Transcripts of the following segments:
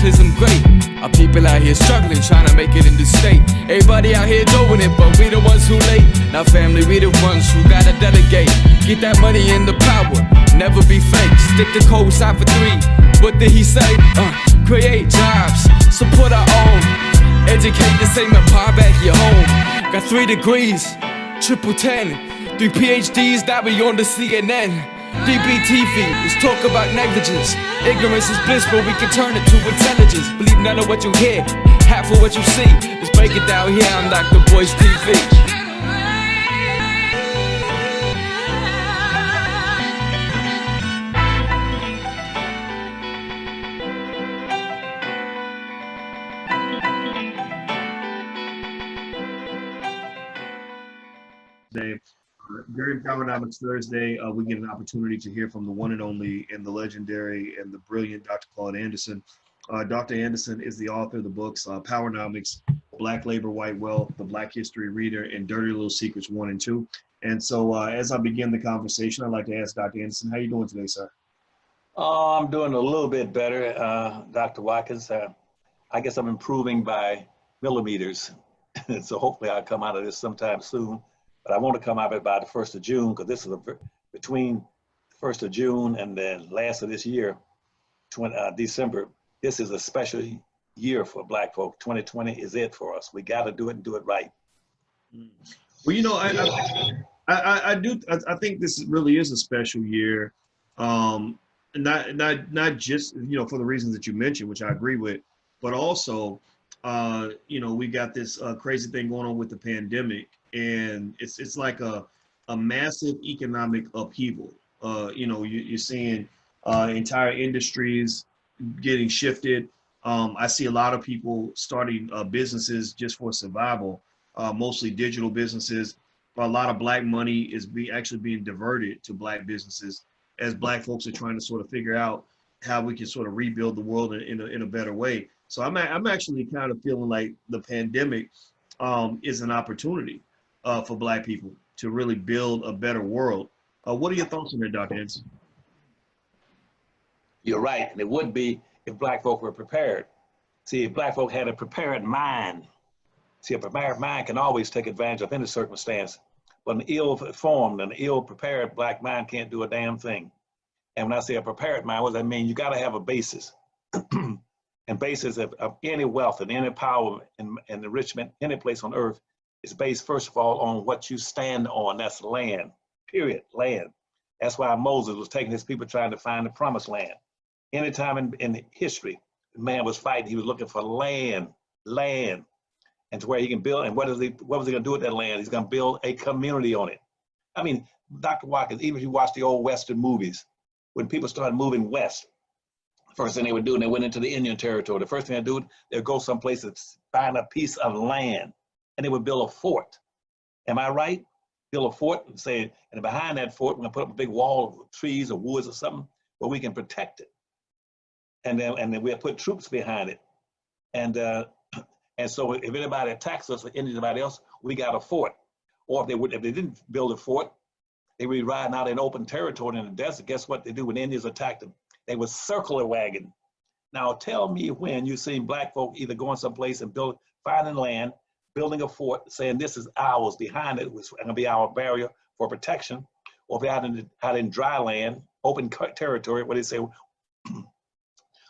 socialism great. Our people out here struggling, trying to make it in the state. Everybody out here doing it, but we the ones who late. Now family, we the ones who gotta delegate. Get that money and the power, never be fake. Stick to code, sign for 3. What did he say? Create jobs, support our own. Educate the same empire back your home. Got 3 degrees, triple 10. 3 PhDs, now we on the CNN. BBTV, let's talk about negligence. Ignorance is bliss, but we can turn it to intelligence. Believe none of what you hear, half of what you see. Let's break it down here on Dr. Boy's TV. During Powernomics Thursday, we get an opportunity to hear from the one and only and the legendary and the brilliant Dr. Claud Anderson. Dr. Anderson is the author of the books Powernomics, Black Labor, White Wealth, The Black History Reader, and Dirty Little Secrets 1 and 2. And so as I begin the conversation, I'd like to ask Dr. Anderson, how are you doing today, sir? I'm doing a little bit better, Dr. Watkins. I guess I'm improving by millimeters. So hopefully I'll come out of this sometime soon. But I want to come out of it by the 1st of June, because this is between the 1st of June and the last of this year, December. This is a special year for Black folk. 2020 is it for us. We got to do it and do it right. Well, you know, I think this really is a special year, not just, you know, for the reasons that you mentioned, which I agree with, but also, you know, we got this crazy thing going on with the pandemic. And it's like a massive economic upheaval. You know, you're seeing entire industries getting shifted. I see a lot of people starting businesses just for survival, mostly digital businesses. A lot of Black money is actually being diverted to Black businesses as Black folks are trying to sort of figure out how we can sort of rebuild the world in a better way. So I'm actually kind of feeling like the pandemic is an opportunity for Black people to really build a better world. What are your thoughts on that, Dr. Anderson? You're right, and it would be if Black folk were prepared. See, if Black folk had a prepared mind, see, a prepared mind can always take advantage of any circumstance, but an ill-formed and ill-prepared Black mind can't do a damn thing. And when I say a prepared mind, what does that mean? You gotta have a basis. And basis of any wealth and any power and enrichment, any place on earth, is based, first of all, on what you stand on. That's land, period, land. That's why Moses was taking his people trying to find the promised land. Anytime in history, man was fighting, he was looking for land, and to where he can build. And what was he gonna do with that land? He's gonna build a community on it. I mean, Dr. Watkins, even if you watch the old Western movies, when people started moving west, first thing they would do, and they went into the Indian territory, the first thing they'd do, they'd go someplace and find a piece of land, and they would build a fort. Am I right? Build a fort and say, and behind that fort, we're gonna put up a big wall of trees or woods or something where we can protect it. And then we'll put troops behind it. And so if anybody attacks us or anybody else, we got a fort. Or if they didn't build a fort, they would be riding out in open territory in the desert. Guess what they do when Indians attack them? They would circle a wagon. Now tell me when you've seen Black folk either going someplace and finding land, building a fort, saying this is ours, behind it was gonna be our barrier for protection, or if they're out in dry land, open territory, where they say,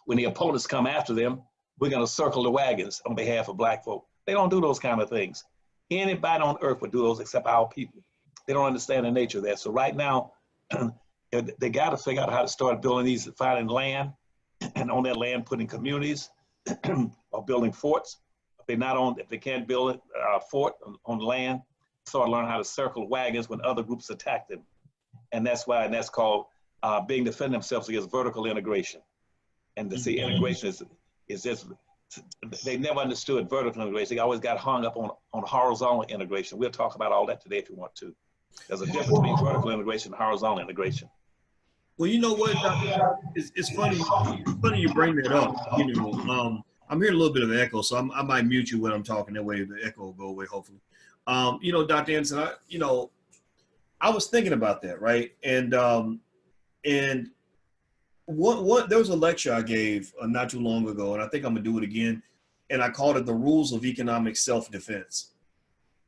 when the opponents come after them, we're gonna circle the wagons on behalf of Black folk. They don't do those kind of things. Anybody on earth would do those except our people. They don't understand the nature of that. So right now, they gotta figure out how to start building these, finding land, and on that land putting communities, or building forts. If they can't build a fort on land, start learning how to circle wagons when other groups attack them. And that's called being defending themselves against vertical integration. And to see integration is just, they never understood vertical integration. They always got hung up on horizontal integration. We'll talk about all that today if you want to. There's a difference between vertical integration and horizontal integration. Well, you know what, Dr. It's funny you bring that up. You know, I'm hearing a little bit of echo, so I might mute you when I'm talking. That way the echo will go away, hopefully. You know, Dr. Anderson, I was thinking about that, right? And There was a lecture I gave not too long ago, and I think I'm gonna do it again. And I called it the rules of economic self-defense.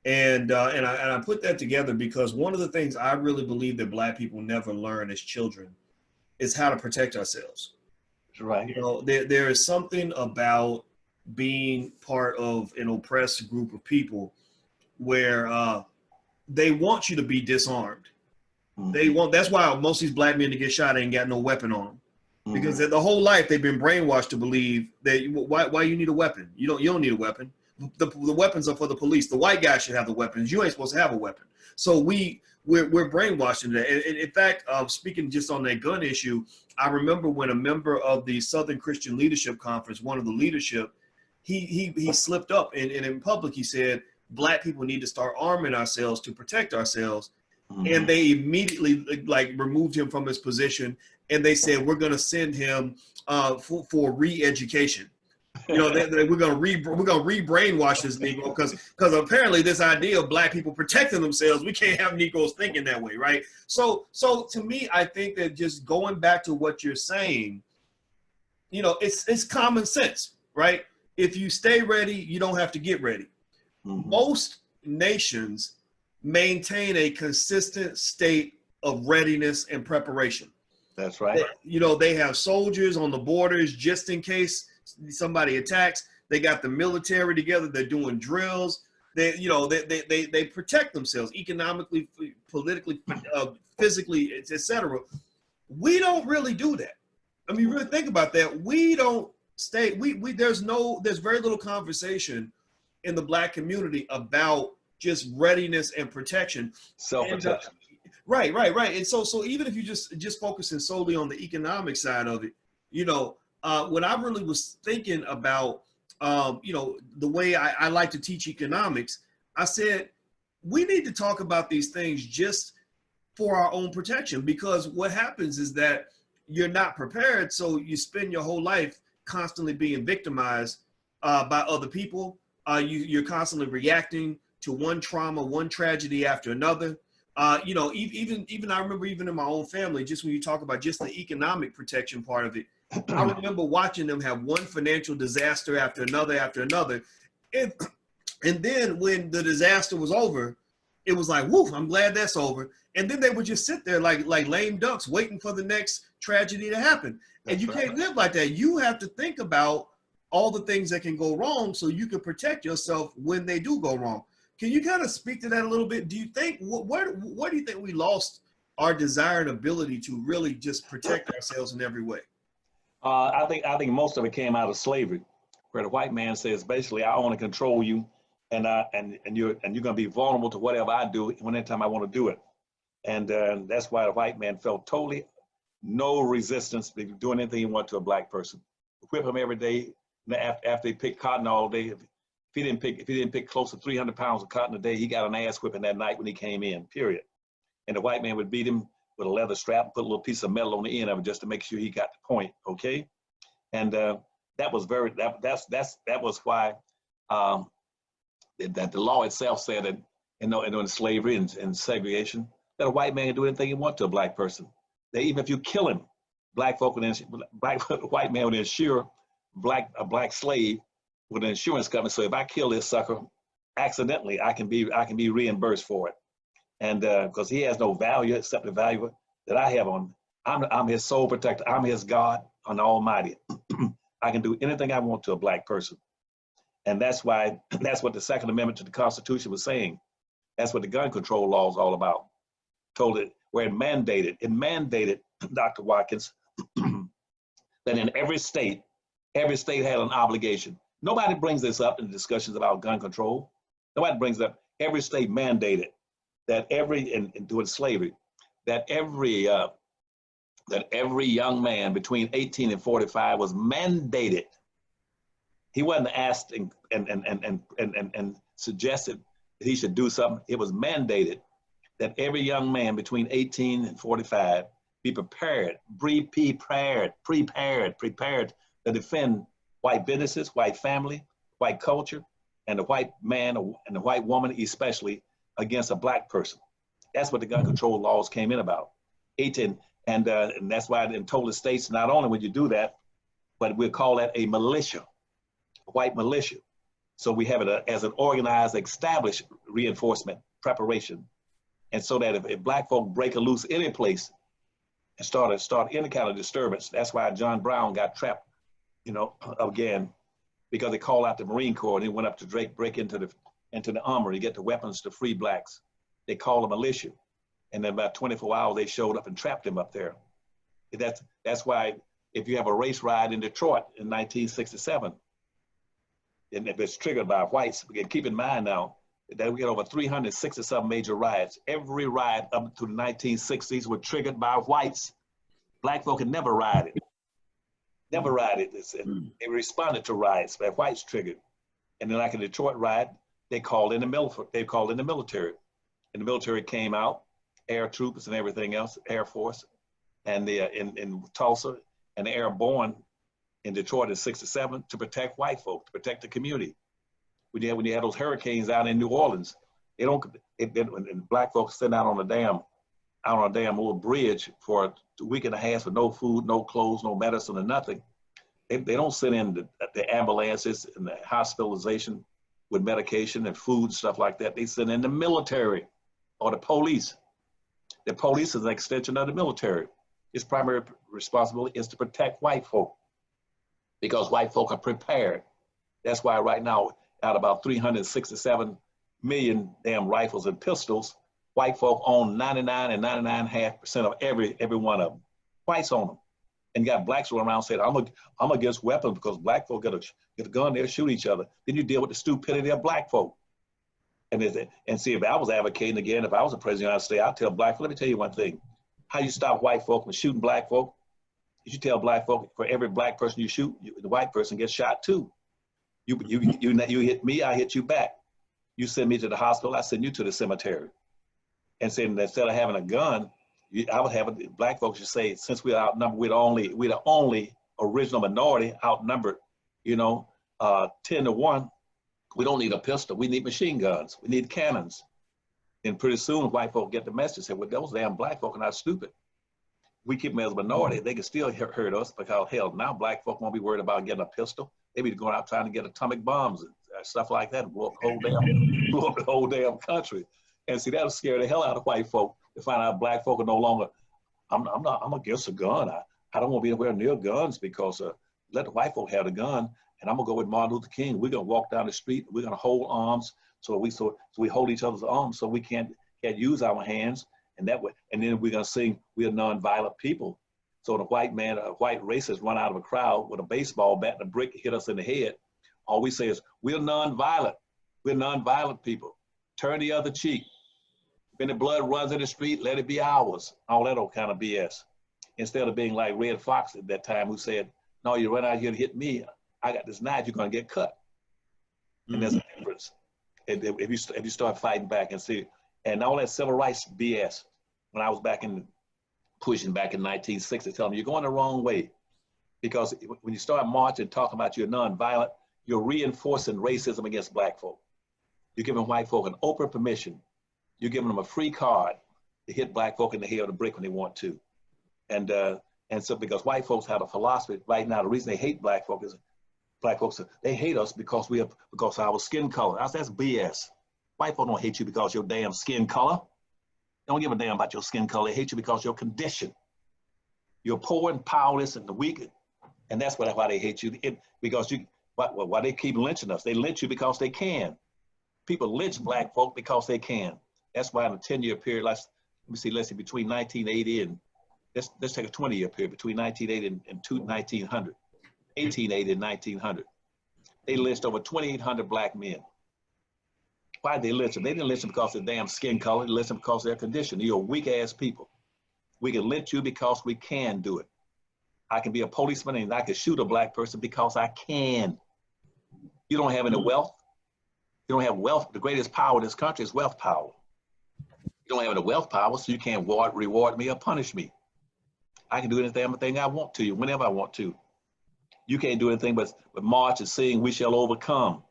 And I put that together because one of the things I really believe that Black people never learn as children is how to protect ourselves. Right. You know, there is something about being part of an oppressed group of people where they want you to be disarmed. That's why most of these Black men that get shot ain't got no weapon on them. Because the whole life they've been brainwashed to believe that why you need a weapon? You don't need a weapon. The weapons are for the police. The white guy should have the weapons. You ain't supposed to have a weapon. So we're brainwashed into that. And in fact, speaking just on that gun issue, I remember when a member of the Southern Christian Leadership Conference, one of the leadership, he slipped up and in public he said Black people need to start arming ourselves to protect ourselves. And they immediately like removed him from his position, and they said we're going to send him for re-education. You know, we're going to re-brainwash this Negro because apparently this idea of Black people protecting themselves, we can't have Negroes thinking that way, right? So to me, I think that just going back to what you're saying, you know, it's common sense, right? If you stay ready, you don't have to get ready. Most nations maintain a consistent state of readiness and preparation. That's right. You know, they have soldiers on the borders just in case somebody attacks. They got the military together. They're doing drills. They protect themselves economically, politically, physically, etc. We don't really do that. I mean, really think about that. We don't stay. There's very little conversation in the Black community about just readiness and protection. Self-protection. Right. And so even if you just focusing solely on the economic side of it, you know, when I really was thinking about, you know, the way I like to teach economics, I said, we need to talk about these things just for our own protection, because what happens is that you're not prepared. So you spend your whole life constantly being victimized by other people. You're constantly reacting to one trauma, one tragedy after another. You know, even I remember even in my own family, just when you talk about just the economic protection part of it, I remember watching them have one financial disaster after another. And then when the disaster was over, it was like, woof, I'm glad that's over. And then they would just sit there like lame ducks waiting for the next tragedy to happen. And you can't live like that. You have to think about all the things that can go wrong so you can protect yourself when they do go wrong. Can you kind of speak to that a little bit? Do you think, where do you think we lost our desire and ability to really just protect ourselves in every way? I think most of it came out of slavery, where the white man says basically, I want to control you, and you're going to be vulnerable to whatever I do anytime I want to do it. And that's why the white man felt totally no resistance to doing anything he wanted to a Black person. Whip him every day. After they pick cotton all day, if he didn't pick close to 300 pounds of cotton a day, he got an ass whipping that night when he came in, period. And the white man would beat him with a leather strap and put a little piece of metal on the end of it just to make sure he got the point, okay? And that was why that the law itself said that, you know, in slavery and segregation, that a white man can do anything he wants to a Black person. That even if you kill him, white man would insure a black slave with an insurance company. So if I kill this sucker accidentally, I can be reimbursed for it. And because he has no value except the value that I have on. I'm his sole protector. I'm his God on the Almighty. I can do anything I want to a Black person. And that's what the Second Amendment to the Constitution was saying. That's what the gun control law is all about. Told it where it mandated, Dr. Watkins, that in every state had an obligation. Nobody brings this up in discussions about gun control. Nobody brings it up. Every state mandated that during slavery, that every young man between 18 and 45 was mandated. He wasn't asked and suggested that he should do something. It was mandated that every young man between 18 and 45 be prepared to defend white businesses, white family, white culture, and the white man and the white woman especially against a Black person. That's what the gun control laws came in about. 18, And that's why in total states, not only would you do that, but we'll call that a militia, a white militia. So we have it as an organized, established reinforcement preparation. And so that if black folk break loose any place and start any kind of disturbance, that's why John Brown got trapped, you know, again, because they called out the Marine Corps and he went up to break into the armory to get the weapons to free blacks. They called a militia. And then about 24 hours, they showed up and trapped him up there. That's why if you have a race riot in Detroit in 1967, and if it's triggered by whites, again, keep in mind now that we had over 367 major riots. Every riot up to the 1960s were triggered by whites. Black folk had never rioted. Never rioted. They responded to riots that whites triggered. And then like a Detroit riot, they called in the military. And the military came out, air troops and everything else, Air Force, and in Tulsa, and the airborne in Detroit in '67 to protect white folk, to protect the community. When you had those hurricanes out in New Orleans, when black folks sitting out on a damn little bridge for a week and a half with no food, no clothes, no medicine, or nothing. They don't send in the ambulances and the hospitalization with medication and food, stuff like that. They send in the military or the police. The police is an extension of the military. Its primary responsibility is to protect white folk because white folk are prepared. That's why right now, out of about 367 million damn rifles and pistols, white folk own 99 and 99.5% of every one of them. Whites own them. And you got blacks running around saying, I'm against weapons because black folk get a gun, they'll shoot each other. Then you deal with the stupidity of black folk. And see, if I was advocating again, if I was a president of the United States, I'd tell black folk, let me tell you one thing. How you stop white folk from shooting black folk? You should tell black folk, for every black person you shoot, the white person gets shot too. You hit me, I hit you back. You send me to the hospital, I send you to the cemetery. And saying instead of having a gun, I would have black folks should say, since we're outnumbered, we're the only original minority outnumbered, 10-1. We don't need a pistol. We need machine guns. We need cannons. And pretty soon, white folk get the message. Say, well, those damn black folk are not stupid. We keep them as a minority. They can still hurt us because, hell, now black folk won't be worried about getting a pistol. They be going out trying to get atomic bombs and stuff like that, blow up the whole damn country. And see, that'll scare the hell out of white folk to find out black folk are no longer, I'm against a gun. I don't want to be anywhere near guns because let the white folk have the gun. And I'm gonna go with Martin Luther King. We're gonna walk down the street. We're gonna hold arms so we hold each other's arms so we can't use our hands. And that way, and then we're gonna sing, we're nonviolent people. So the white racist run out of a crowd with a baseball bat and a brick hit us in the head. All we say is, we're nonviolent. We're nonviolent people. Turn the other cheek. When the blood runs in the street, let it be ours. All that old kind of BS. Instead of being like Red Fox at that time who said, no, you run out here to hit me. I got this knife, you're gonna get cut. And there's a difference. If you start fighting back and see, and all that civil rights BS, when I was pushing back in 1960, telling me you're going the wrong way. Because when you start marching, talking about you're nonviolent, you're reinforcing racism against black folk. You're giving white folk an open permission. You're giving them a free card to hit black folk in the head with a brick when they want to. And so because white folks have a philosophy right now, the reason they hate black folk is black folks, they hate us because of our skin color. That's BS. White folk don't hate you because your damn skin color. They don't give a damn about your skin color. They hate you because your condition. You're poor and powerless and the weak, and that's why they hate you. Why they keep lynching us? They lynch you because they can. People lynch black folk because they can. That's why in a 10-year period, let's see, between 1980 and let's take a 20-year period between 1980 and 1900. 1880 and 1900. They lynched over 2,800 black men. Why did they lynch them? They didn't lynch them because of their damn skin color. They lynched them because of their condition. You're weak ass people. We can lynch you because we can do it. I can be a policeman and I can shoot a black person because I can. You don't have any wealth. You don't have wealth. The greatest power in this country is wealth power. You don't have any wealth power, so you can't reward me or punish me. I can do anything I want to you, whenever I want to. You can't do anything but march and sing, we shall overcome.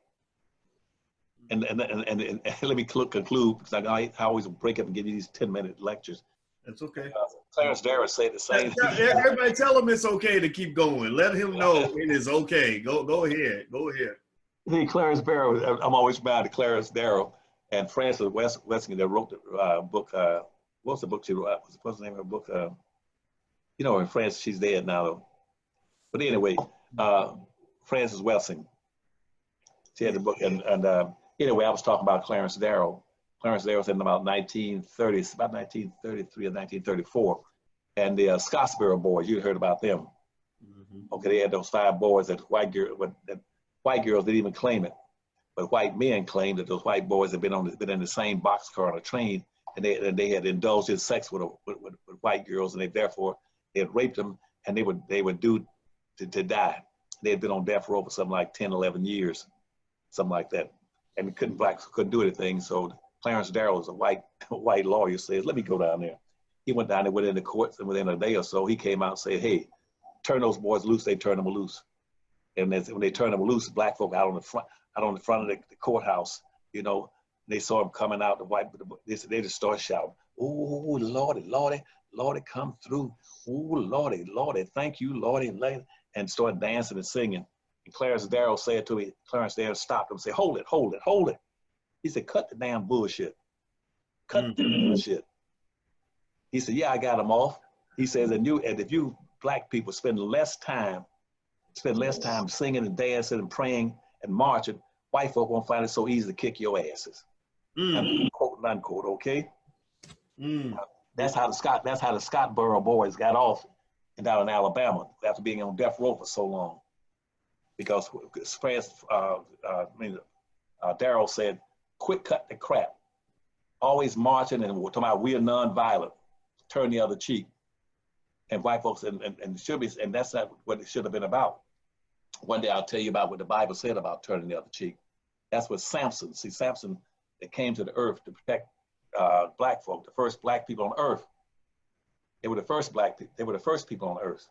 And let me conclude, because I always break up and give you these 10-minute lectures. That's okay. Clarence Darrow said the same thing. Everybody tell him it's okay to keep going. Let him know it is okay. Go ahead. Go ahead. See, Clarence Darrow, I'm always proud of Clarence Darrow and Frances Weston that wrote the book. What's the book she wrote? What's the name of her book? You know, in France, she's dead now, though. But anyway, Frances Weston, she had the book. And anyway, I was talking about Clarence Darrow. Clarence Darrow said in about 1930s, about 1933 or 1934. And the Scottsboro boys, you heard about them. Mm-hmm. Okay, they had those 5 boys that white girls didn't even claim it. But white men claimed that those white boys had been in the same boxcar on a train, and they had indulged in sex with white girls, and they had raped them, and they were due to die. They had been on death row for something like 10, 11 years, something like that, and blacks couldn't do anything. So Clarence Darrow was a white lawyer. Says, let me go down there. He went down there within the courts, and within a day or so, he came out and said, hey, turn those boys loose. They turned them loose, and when they turned them loose, black folk out on the front of the courthouse, you know, they saw him coming out. They just started shouting, "Oh, Lordy, Lordy, Lordy, come through! Oh, Lordy, Lordy, thank you, Lordy," and started dancing and singing. And Clarence Darrow said to me, Clarence Darrow stopped him and said, "Hold it, hold it, hold it." He said, "Cut the damn bullshit. Cut the bullshit." He said, "Yeah, I got them off." He says, and if you black people spend less time singing and dancing and praying and marching, white folk won't find it so easy to kick your asses. Quote unquote, okay? That's how the Scottsboro boys got off and down in Alabama after being on death row for so long. Because Darrow said, "Quit cut the crap. Always marching and we're talking about we are nonviolent. Turn the other cheek." And white folks, and that's not what it should have been about. One day I'll tell you about what the Bible said about turning the other cheek. That's what Samson, Samson that came to the earth to protect black folk, the first black people on earth. They were the first people on earth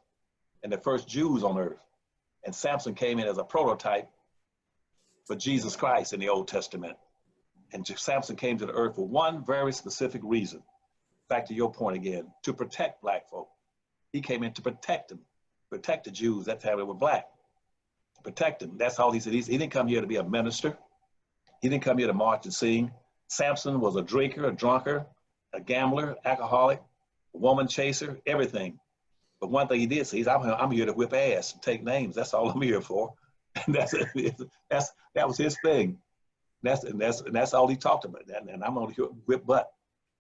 and the first Jews on earth. And Samson came in as a prototype for Jesus Christ in the Old Testament. And Samson came to the earth for one very specific reason. Back to your point again, to protect black folk. He came in to protect them, protect the Jews. That's how they were black. Protect them. That's all he said. He didn't come here to be a minister. He didn't come here to march and sing. Samson was a drinker, a drunkard, a gambler, alcoholic, a woman chaser, everything. But one thing he did say is, I'm here to whip ass and take names. That's all I'm here for. And that was his thing. That's all he talked about. And I'm only here to whip butt.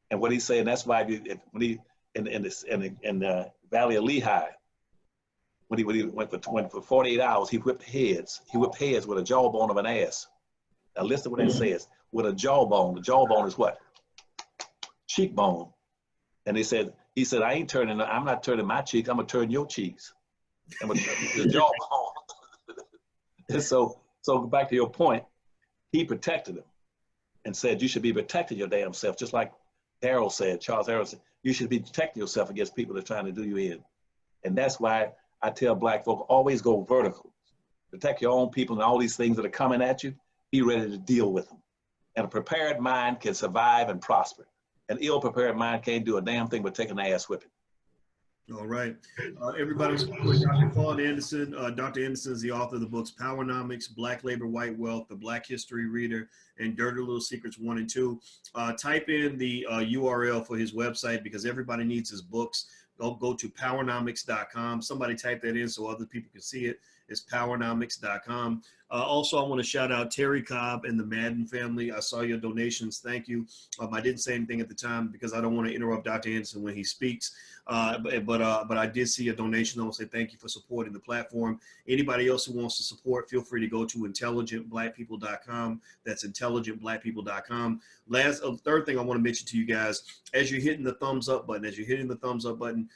And what he's saying, that's why when he in the Valley of Lehigh, when he went for 48 hours, he whipped heads. He whipped heads with a jawbone of an ass. Now listen to what that says. With a jawbone. The jawbone is what? Cheekbone. And he said, I'm not turning my cheeks. I'm gonna turn your cheeks. And with the jawbone. And so back to your point, he protected him and said, you should be protecting your damn self, just like Charles Darrow said, you should be protecting yourself against people that are trying to do you in. And that's why I tell black folk, always go vertical. Protect your own people and all these things that are coming at you, be ready to deal with them. And a prepared mind can survive and prosper. An ill-prepared mind can't do a damn thing but take an ass whipping. All right. Everybody support Dr. Claud Anderson. Dr. Anderson is the author of the books Powernomics, Black Labor, White Wealth, The Black History Reader, and Dirty Little Secrets 1 and 2. Type in the URL for his website because everybody needs his books. Go to powernomics.com. Somebody type that in so other people can see it. It's powernomics.com. Also, I want to shout out Terry Cobb and the Madden family. I saw your donations. Thank you. I didn't say anything at the time because I don't want to interrupt Dr. Anderson when he speaks. But I did see a donation. I want to say thank you for supporting the platform. Anybody else who wants to support, feel free to go to intelligentblackpeople.com. That's intelligentblackpeople.com. Third thing I want to mention to you guys, as you're hitting the thumbs up button,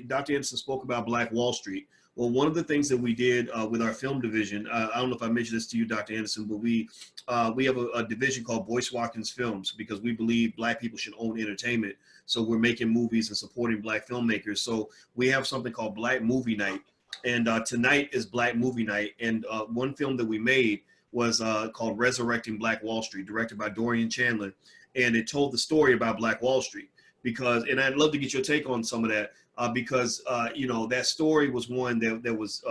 Dr. Anderson spoke about Black Wall Street. Well, one of the things that we did with our film division, I don't know if I mentioned this to you, Dr. Anderson, but we have a division called Boyce Watkins Films because we believe Black people should own entertainment. So we're making movies and supporting Black filmmakers. So we have something called Black Movie Night. And tonight is Black Movie Night. And one film that we made was called Resurrecting Black Wall Street, directed by Dorian Chandler. And it told the story about Black Wall Street. because, and I'd love to get your take on some of that, because you know, that story was one that was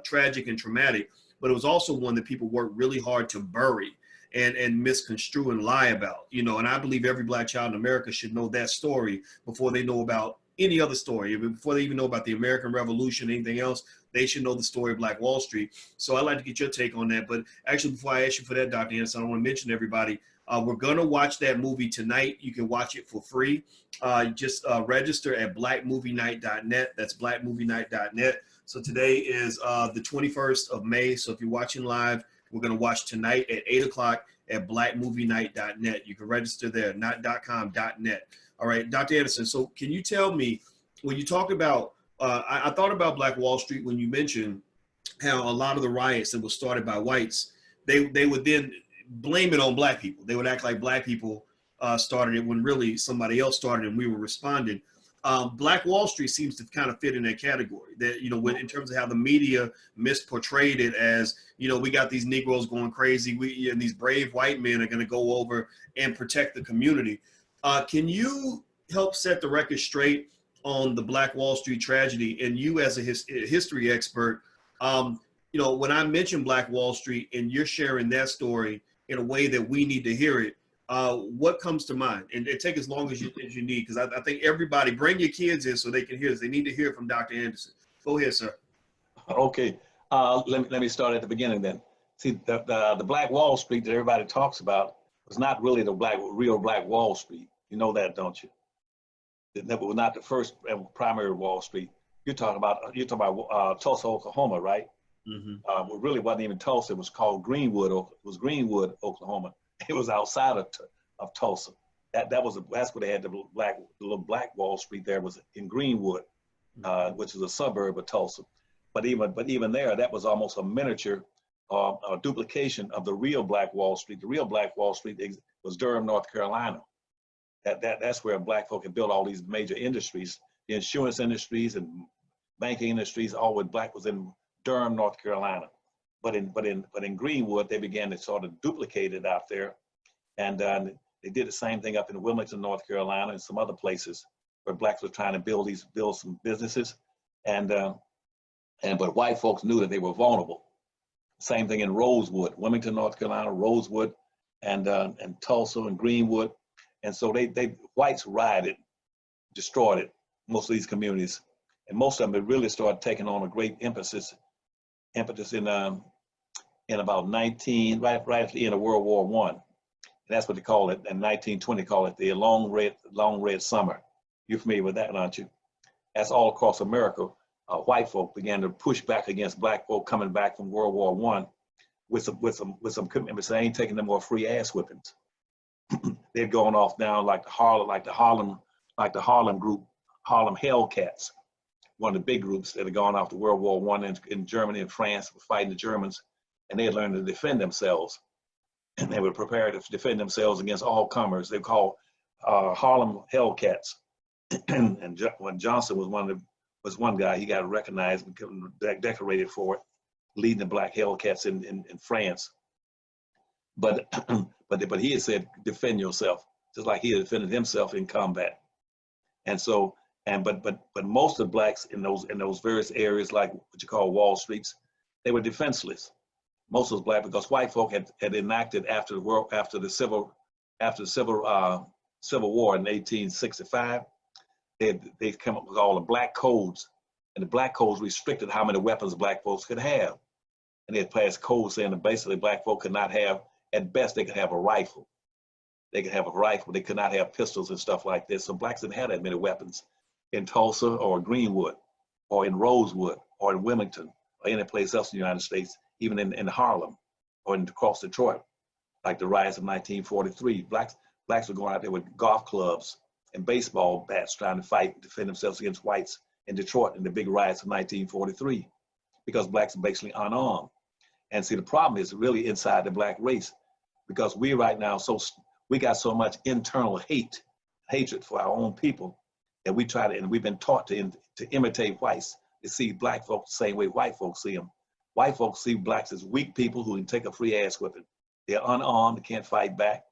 tragic and traumatic, but it was also one that people worked really hard to bury and misconstrue and lie about, you know. And I believe every Black child in America should know that story before they know about any other story. Before they even know about the American Revolution, anything else, they should know the story of Black Wall Street. So I'd like to get your take on that. But actually, before I ask you for that, Dr. Anderson, I want to mention to everybody, we're going to watch that movie tonight. You can watch it for free. Just register at blackmovienight.net. That's blackmovienight.net. So today is the 21st of May. So if you're watching live, we're going to watch tonight at 8 o'clock at blackmovienight.net. You can register there, not .com, .net. All right, Dr. Anderson, so can you tell me, when you talk about, I thought about Black Wall Street when you mentioned how a lot of the riots that were started by whites, they would then blame it on Black people. They would act like Black people started it when really somebody else started and we were responding. Black Wall Street seems to kind of fit in that category, that, you know, in terms of how the media misportrayed it as, you know, we got these Negroes going crazy, and these brave white men are going to go over and protect the community. Can you help set the record straight on the Black Wall Street tragedy? And you, as a history expert, you know, when I mention Black Wall Street and you're sharing that story in a way that we need to hear it, what comes to mind? And take as long as you need, because I think everybody, bring your kids in so they can hear this. They need to hear from Dr. Anderson. Go ahead, sir. Okay, let me start at the beginning then. See, the Black Wall Street that everybody talks about was not really the real Black Wall Street. You know that, don't you? That was not the first primary Wall Street. You're talking about Tulsa, Oklahoma, right? Mm-hmm. Well, really wasn't even Tulsa. It was called Greenwood. It was Greenwood, Oklahoma. It was outside of Tulsa. That's where they had the little Black Wall Street. There was in Greenwood, which is a suburb of Tulsa. But even there, that was almost a miniature a duplication of the real Black Wall Street. The real Black Wall Street was Durham, North Carolina. That's where Black folk had built all these major industries, the insurance industries and banking industries. All with Black was in Durham, North Carolina. But in Greenwood, they began to sort of duplicate it out there, and they did the same thing up in Wilmington, North Carolina, and some other places where Blacks were trying to build some businesses, but white folks knew that they were vulnerable. Same thing in Rosewood, Wilmington, North Carolina, Rosewood, and Tulsa and Greenwood. And so whites rioted, destroyed it, most of these communities. And most of them really started taking on a great impetus in about right at the end of World War I. And that's what they call it, in 1920, call it the long red summer. You're familiar with that, aren't you? That's all across America. White folk began to push back against Black folk coming back from World War I with some commitments. They ain't taking no more free ass whippings. They've gone off now like the Harlem group, Harlem Hellcats, one of the big groups that had gone off to World War I in Germany and France, were fighting the Germans, and they had learned to defend themselves, and they were prepared to defend themselves against all comers. They called Harlem Hellcats, and when Johnson was one guy, he got recognized and decorated for it, leading the Black Hellcats in France. But he had said, defend yourself, just like he had defended himself in combat. And so, but most of the Blacks in those various areas, like what you call Wall Streets, they were defenseless. Most of those Black, because white folk had enacted after the Civil War in 1865, they come up with all the Black codes, and the Black codes restricted how many weapons Black folks could have. And they had passed codes saying that basically Black folk could not have, at best, they could have a rifle. They could have a rifle. They could not have pistols and stuff like this. So Blacks didn't have that many weapons in Tulsa or Greenwood or in Rosewood or in Wilmington or any place else in the United States, even in Harlem or across Detroit, like the riots of 1943. Blacks were going out there with golf clubs and baseball bats trying to fight and defend themselves against whites in Detroit in the big riots of 1943, because Blacks are basically unarmed. And see, the problem is really inside the Black race, because we right now, we got so much internal hatred for our own people that we try to, and we've been taught to imitate whites, to see Black folks the same way white folks see them. White folks see Blacks as weak people who can take a free ass whipping. They're unarmed, they can't fight back.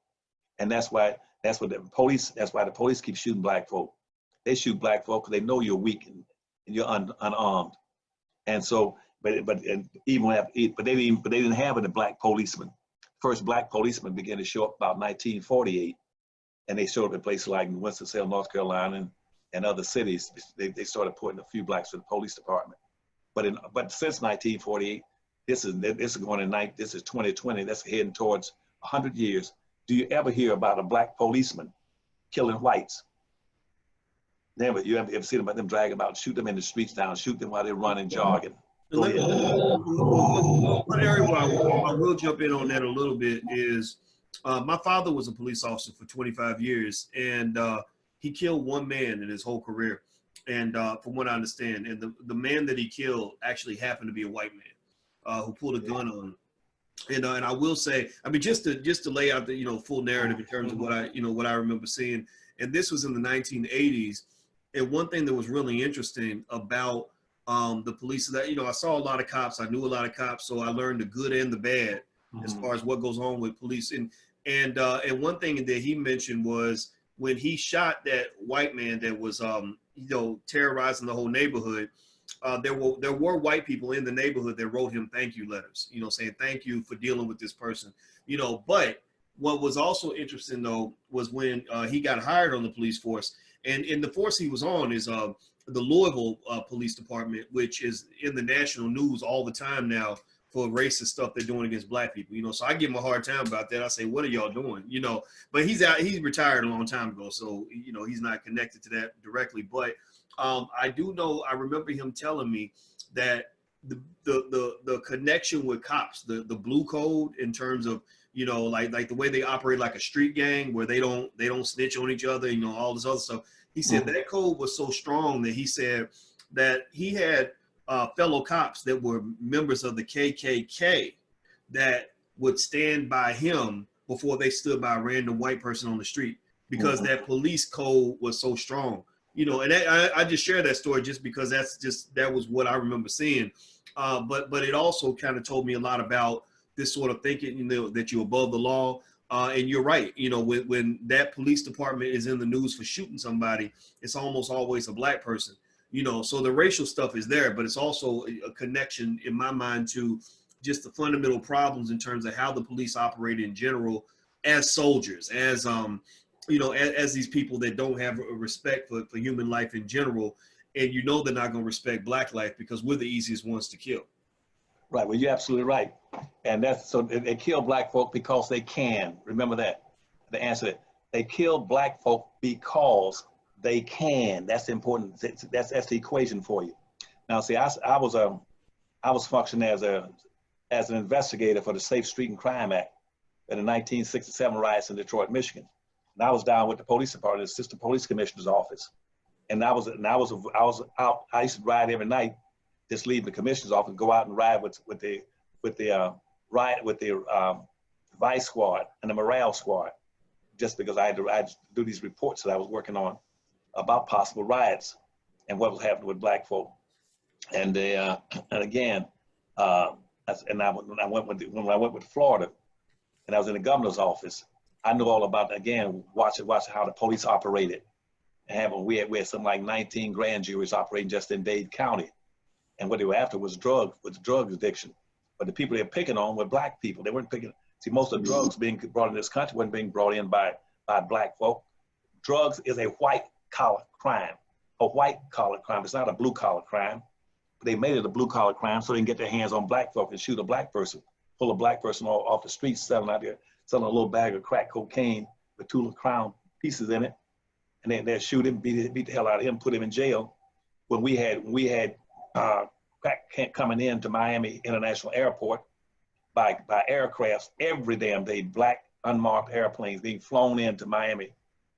And that's why That's what the police. That's why the police keep shooting black folk. They shoot black folk because they know you're weak and you're unarmed. And so, but they didn't have any black policemen. First black policemen began to show up about 1948, and they showed up in places like Winston-Salem, North Carolina, and other cities. They started putting a few blacks in the police department. But since 1948, this is 2020. That's heading towards 100 years. Do you ever hear about a black policeman killing whites? Never. You ever seen about them drag them out, shoot them in the streets down, shoot them while they're running, jogging? One area where I will jump in on that a little bit is my father was a police officer for 25 years, and he killed one man in his whole career. And from what I understand, and the man that he killed actually happened to be a white man who pulled a gun on him. And I will say, I mean, just to lay out the full narrative in terms of what I remember seeing, and this was in the 1980s. And one thing that was really interesting about the police is that I saw a lot of cops, I knew a lot of cops, so I learned the good and the bad as far as what goes on with police. And one thing that he mentioned was when he shot that white man that was terrorizing the whole neighborhood. There were white people in the neighborhood that wrote him thank you letters, saying thank you for dealing with this person, But what was also interesting though was when he got hired on the police force, and in the force he was on is the Louisville Police Department, which is in the national news all the time now for racist stuff they're doing against black people. So I give him a hard time about that. I say, what are y'all doing? But he's retired a long time ago, so he's not connected to that directly, but. I do know, I remember him telling me that the connection with cops, the blue code in terms of, like the way they operate like a street gang where they don't snitch on each other, all this other stuff. He said that code was so strong that he said that he had fellow cops that were members of the KKK that would stand by him before they stood by a random white person on the street because that police code was so strong. And I just share that story just because that was what I remember seeing. But it also kind of told me a lot about this sort of thinking, that you're above the law. And you're right. When that police department is in the news for shooting somebody, it's almost always a black person, so the racial stuff is there, but it's also a connection in my mind to just the fundamental problems in terms of how the police operate in general as soldiers, as these people that don't have a respect for human life in general, and they're not going to respect black life because we're the easiest ones to kill. Right. Well, you're absolutely right, and that's so they kill black folk because they can. Remember that. The answer: they kill black folk because they can. That's important. That's the equation for you. Now, see, I was functioning as an investigator for the Safe Street and Crime Act in the 1967 riots in Detroit, Michigan. And I was down with the police department, the assistant police commissioner's office. And I was out. I used to ride every night, just leave the commissioner's office, go out and ride with the vice squad and the morale squad, just because I had to do these reports that I was working on about possible riots and what was happening with black folk. And again, when I went with Florida, and I was in the governor's office, I knew all about, again, watching how the police operated. And we had something like 19 grand juries operating just in Dade County. And what they were after was drug addiction. But the people they were picking on were black people. They weren't picking, see, most of the drugs being brought in this country weren't being brought in by black folk. Drugs is a white collar crime. It's not a blue collar crime. But they made it a blue collar crime so they can get their hands on black folk and shoot a black person, pull a black person off the streets, selling a little bag of crack cocaine with 2 little crown pieces in it, and then they'll shoot him, beat the hell out of him, put him in jail. When we had crack coming into Miami International Airport by aircrafts every damn day, black unmarked airplanes being flown into Miami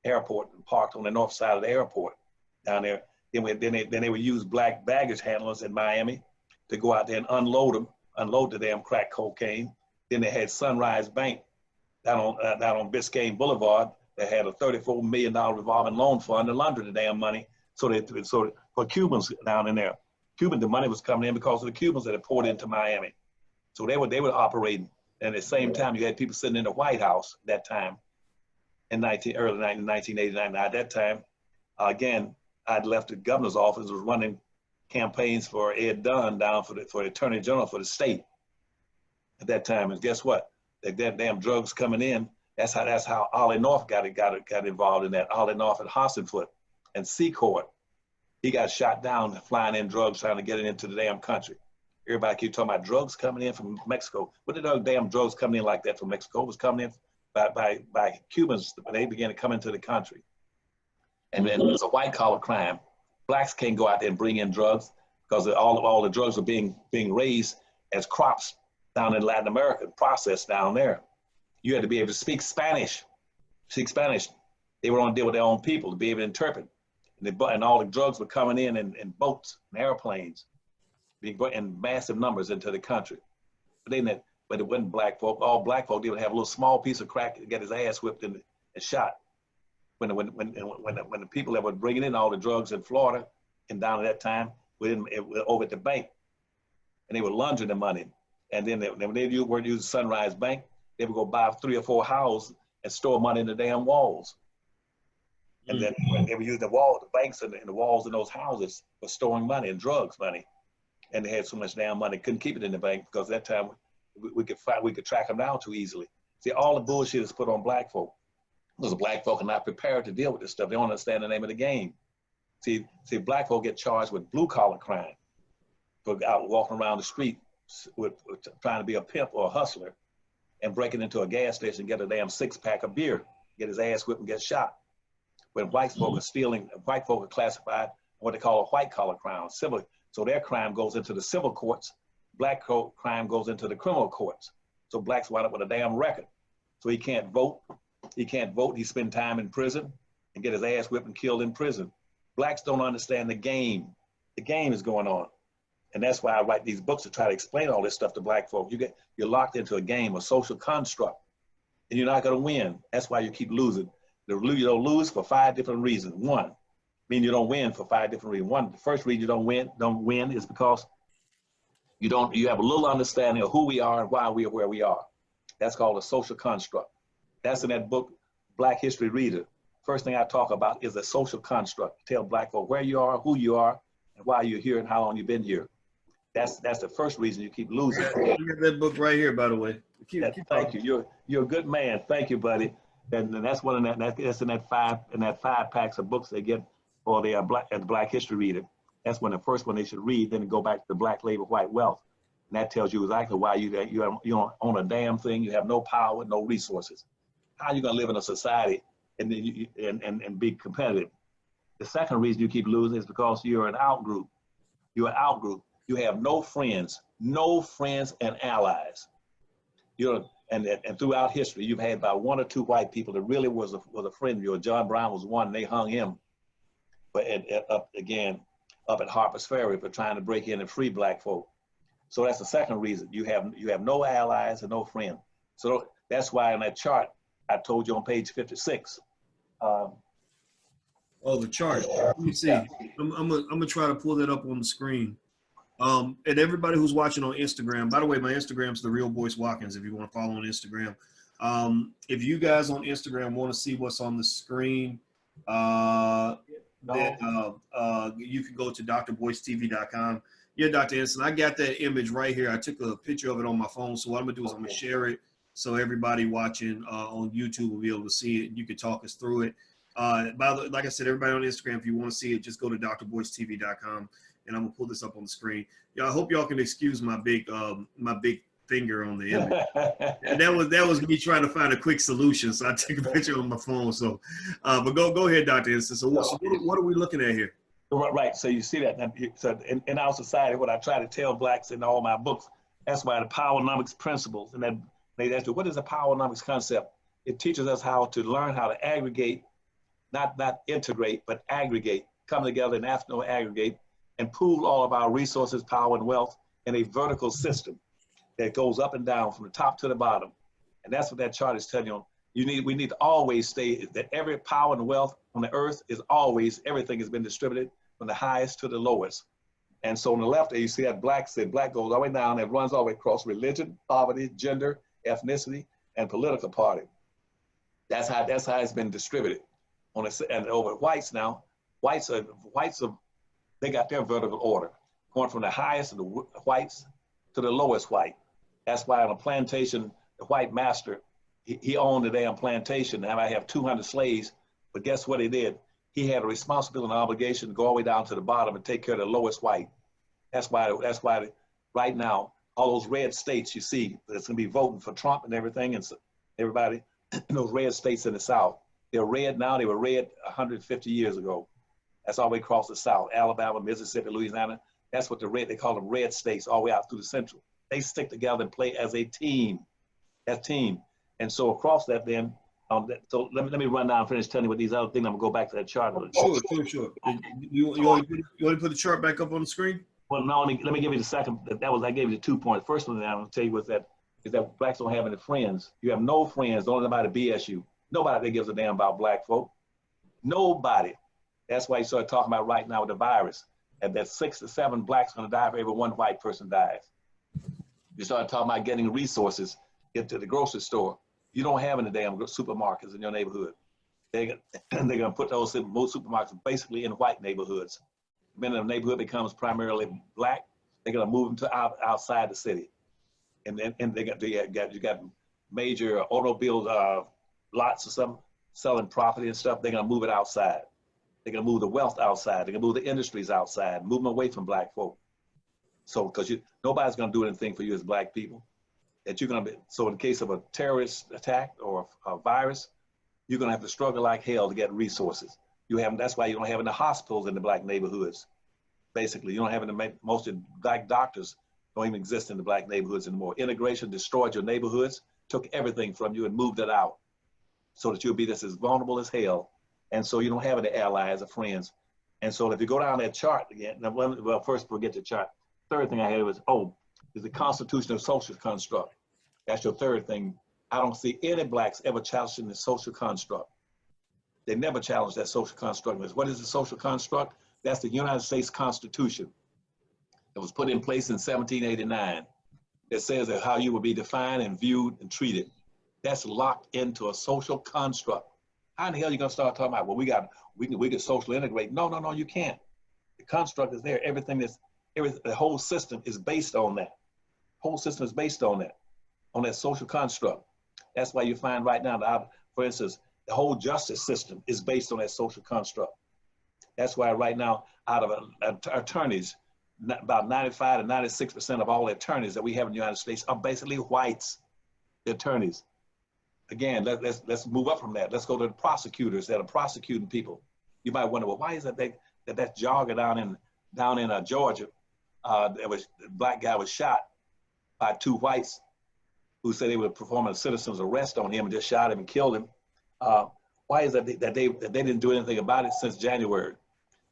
Airport and parked on the north side of the airport down there. Then they would use black baggage handlers in Miami to go out there and unload the damn crack cocaine. Then they had Sunrise Bank down on Biscayne Boulevard that had a $34 million revolving loan fund to launder the damn money. So for Cubans down in there, the money was coming in because of the Cubans that had poured into Miami. So they were operating. And at the same time, you had people sitting in the White House at that time in early 1989. At that time, again, I'd left the governor's office, was running campaigns for Ed Dunn down for the Attorney General for the state at that time. And guess what? That damn drugs coming in. That's how Ollie North got involved in that. Ollie North at Hassenfoot and Secord. He got shot down flying in drugs, trying to get it into the damn country. Everybody keep talking about drugs coming in from Mexico. What did those damn drugs coming in like that from Mexico? It was coming in by Cubans when they began to come into the country. And then it was a white collar crime. Blacks can't go out there and bring in drugs because all the drugs are being raised as crops down in Latin America, processed down there. You had to be able to speak Spanish. They were on deal with their own people to be able to interpret. And all the drugs were coming in boats and airplanes, being brought in massive numbers into the country. But it wasn't black folk. All black folk, they would have a little small piece of crack and get his ass whipped and shot. When the people that were bringing in all the drugs in Florida and down at that time, over at the bank, and they were laundering the money. And then when they were using Sunrise Bank, they would go buy 3 or 4 houses and store money in the damn walls. And then when they would use the banks and the walls in those houses for storing money and drugs money. And they had so much damn money, couldn't keep it in the bank because at that time we could track them down too easily. See, all the bullshit is put on black folk. Because black folk are not prepared to deal with this stuff. They don't understand the name of the game. See, black folk get charged with blue collar crime for out walking around the street with trying to be a pimp or a hustler and breaking into a gas station, get a damn 6-pack of beer, get his ass whipped and get shot. When white folk are stealing, white folk are classified what they call a white collar crime, civil. So their crime goes into the civil courts, black crime goes into the criminal courts. So blacks wind up with a damn record. So he can't vote. He spend time in prison and get his ass whipped and killed in prison. Blacks don't understand the game. The game is going on. And that's why I write these books to try to explain all this stuff to black folk. You're locked into a game, a social construct, and you're not gonna win. That's why you keep losing. You don't lose for 5 different reasons. One, mean you don't win for 5 different reasons. One, the first reason you don't win is because you have a little understanding of who we are and why we are where we are. That's called a social construct. That's in that book, Black History Reader. First thing I talk about is a social construct. Tell black folk where you are, who you are, and why you're here and how long you've been here. That's the first reason you keep losing. I got that book right here, by the way. Thank you. You're a good man. Thank you, buddy. And that's one in that's in that 5 packs of books they get for the Black History Reader. That's when the first one they should read. Then go back to the Black Labor White Wealth, and that tells you exactly why you don't own a damn thing. You have no power, no resources. How are you gonna live in a society and be competitive? The second reason you keep losing is because you're an out group. You're an out group. You have no friends and allies. And throughout history, you've had about 1 or 2 white people that really was a friend of yours. John Brown was one, and they hung him. But up at Harper's Ferry for trying to break in and free black folk. So that's the second reason. You have no allies and no friends. So that's why in that chart I told you on page 56. The chart. Let me see. I'm gonna try to pull that up on the screen. And everybody who's watching on Instagram, by the way, my Instagram's The Real Boyce Watkins if you want to follow on Instagram. If you guys on Instagram want to see what's on the screen, then you can go to drboycetv.com. Yeah, Dr. Anderson, I got that image right here. I took a picture of it on my phone. So what I'm gonna do is I'm gonna share it so everybody watching on YouTube will be able to see it. You can talk us through it. Like I said, everybody on Instagram, if you want to see it, just go to drboycetv.com. And I'm gonna pull this up on the screen. Yeah, I hope y'all can excuse my big finger on the image. And that was me trying to find a quick solution. So I took a picture on my phone. So, but go ahead, Dr. Anderson. So what are we looking at here? Right. So you see that. So in our society, what I try to tell blacks in all my books, that's why the Powernomics principles. And then they ask you, what is a Powernomics concept? It teaches us how to learn how to aggregate, not integrate, but aggregate, come together and aggregate, and pool all of our resources, power, and wealth in a vertical system that goes up and down from the top to the bottom. And that's what that chart is telling you. We need to always stay that every power and wealth on the earth is always, everything has been distributed from the highest to the lowest. And so on the left there, you see that black goes all the way down and runs all the way across religion, poverty, gender, ethnicity, and political party. That's how it's been distributed. And over whites now, whites are they got their vertical order, going from the highest of the whites to the lowest white. That's why on a plantation, the white master, he owned the damn plantation. And I have 200 slaves, but guess what he did? He had a responsibility and obligation to go all the way down to the bottom and take care of the lowest white. That's why right now, all those red states you see that's gonna be voting for Trump and everything, and so everybody in those red states in the South, they're red now, they were red 150 years ago. That's all the way across the South, Alabama, Mississippi, Louisiana. That's what they call them red states all the way out through the central. They stick together and play as a team, And so across that then, so let me run down and finish telling you what these other things, I'm gonna go back to that chart. Sure. You want to put the chart back up on the screen? Well, no, let me give you the second, I gave you the 2 points. First one that I'm gonna tell you is that blacks don't have any friends. You have no friends, don't let nobody BS you. Nobody that gives a damn about black folk. Nobody. That's why you start talking about right now with the virus, and that 6 to 7 blacks gonna die for every 1 white person dies. You start talking about getting resources, get to the grocery store. You don't have any damn supermarkets in your neighborhood. They're gonna put those most supermarkets basically in white neighborhoods. When the neighborhood becomes primarily black, they're gonna move them to outside the city. And then you got major automobile lots or something, selling property and stuff. They're gonna move it outside. They're gonna move the wealth outside. They're gonna move the industries outside, move them away from black folk. So, because nobody's gonna do anything for you as black people. That you're gonna be. So, in the case of a terrorist attack or a virus, you're gonna have to struggle like hell to get resources. That's why you don't have any hospitals in the black neighborhoods. Basically, you don't have any. Most of the black doctors don't even exist in the black neighborhoods anymore. Integration destroyed your neighborhoods, took everything from you and moved it out, so that you'll be just as vulnerable as hell. And so you don't have any allies or friends. And so if you go down that chart again, well, first we'll get to the chart. Third thing I had was, is the constitutional social construct. That's your third thing. I don't see any blacks ever challenging the social construct. They never challenge that social construct. What is the social construct? That's the United States Constitution. It was put in place in 1789. It says that how you will be defined and viewed and treated. That's locked into a social construct. How in the hell are you gonna start talking about, well, we can socially integrate? No, you can't. The construct is there. The whole system is based on that. Whole system is based on that social construct. That's why you find right now that, for instance, the whole justice system is based on that social construct. That's why right now, out of attorneys, about 95 to 96% of all attorneys that we have in the United States are basically whites, the attorneys. Again, let's move up from that. Let's go to the prosecutors that are prosecuting people. You might wonder, well, why is it that jogger down in Georgia, the black guy was shot by 2 whites who said they were performing a citizen's arrest on him and just shot him and killed him. Why is that they didn't do anything about it since January?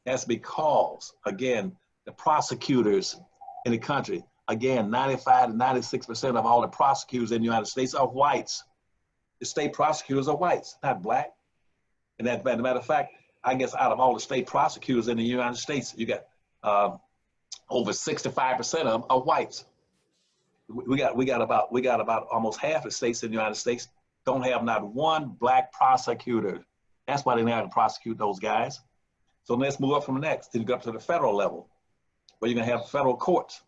That's because, again, the prosecutors in the country, again, 95 to 96% of all the prosecutors in the United States are whites. The state prosecutors are whites, not black. And as a matter of fact, I guess out of all the state prosecutors in the United States, you got over 65% of them are whites. We got about almost half the states in the United States don't have not one black prosecutor. That's why they know how to prosecute those guys. So let's move up from the next. Then you go up to the federal level, where you're gonna have federal courts.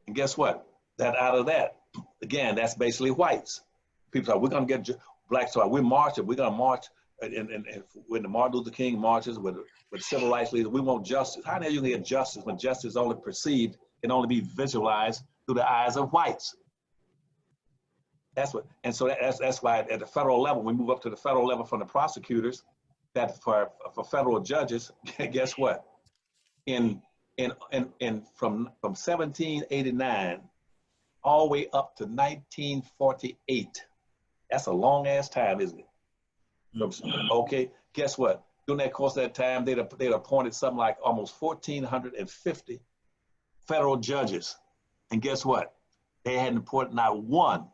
And guess what? That out of that, again, that's basically whites. People say, we're gonna get blacks, so we're marching, we're gonna march, and when the Martin Luther King marches with civil rights leaders, we want justice. How the hell you gonna get justice when justice is only perceived, can only be visualized through the eyes of whites? That's why at the federal level, we move up to the federal level from the prosecutors, that for federal judges, guess what? From 1789 all the way up to 1948, that's a long ass time, isn't it? Okay, guess what? During that course of that time, they'd appointed something like almost 1,450 federal judges. And guess what? They hadn't appointed not one,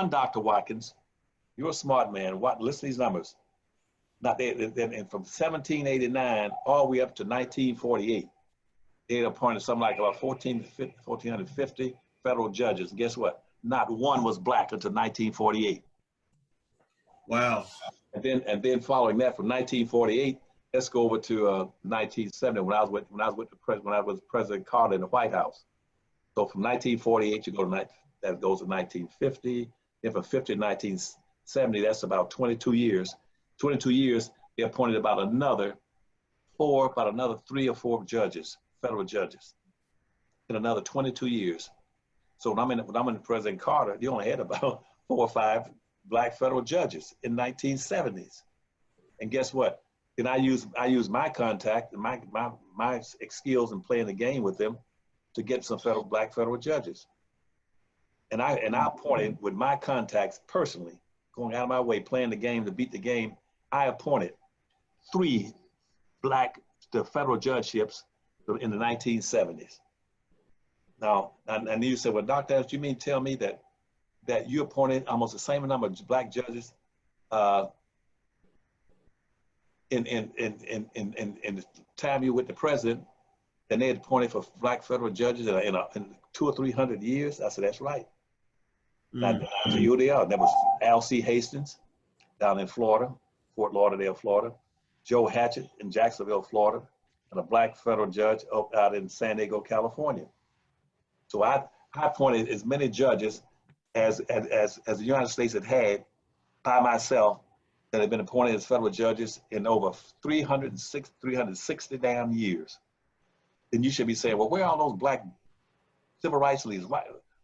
Dr. Watkins. You're a smart man. Listen to these numbers. And from 1789 all the way up to 1948, they had appointed something like about 1,450 federal judges. And guess what? Not one was black until 1948. Wow. And then following that from 1948, let's go over to 1970 when I was President Carter in the White House. So from 1948 you go to that goes to 1950. Then from 50 to 1970, that's about 22 years. 22 years, they appointed about another 3 or 4 judges, federal judges, in another 22 years. So when I'm in President Carter, you only had about 4 or 5 black federal judges in 1970s. And guess what? Then I use my contact and my skills in playing the game with them to get some black federal judges. And I appointed with my contacts personally, going out of my way, playing the game to beat the game. I appointed 3 the federal judgeships in the 1970s. Now, and you said, well, Dr. Anderson, you mean tell me that you appointed almost the same number of black judges in the time you were with the president than they had appointed for black federal judges in 200 or 300 years? I said, that's right. Now, who they are. That was Al C. Hastings down in Florida, Fort Lauderdale, Florida. Joe Hatchett in Jacksonville, Florida, and a black federal judge out in San Diego, California. So I appointed as many judges as the United States had by myself that have been appointed as federal judges in over 360 damn years. Then you should be saying, well, where are all those black civil rights leaders?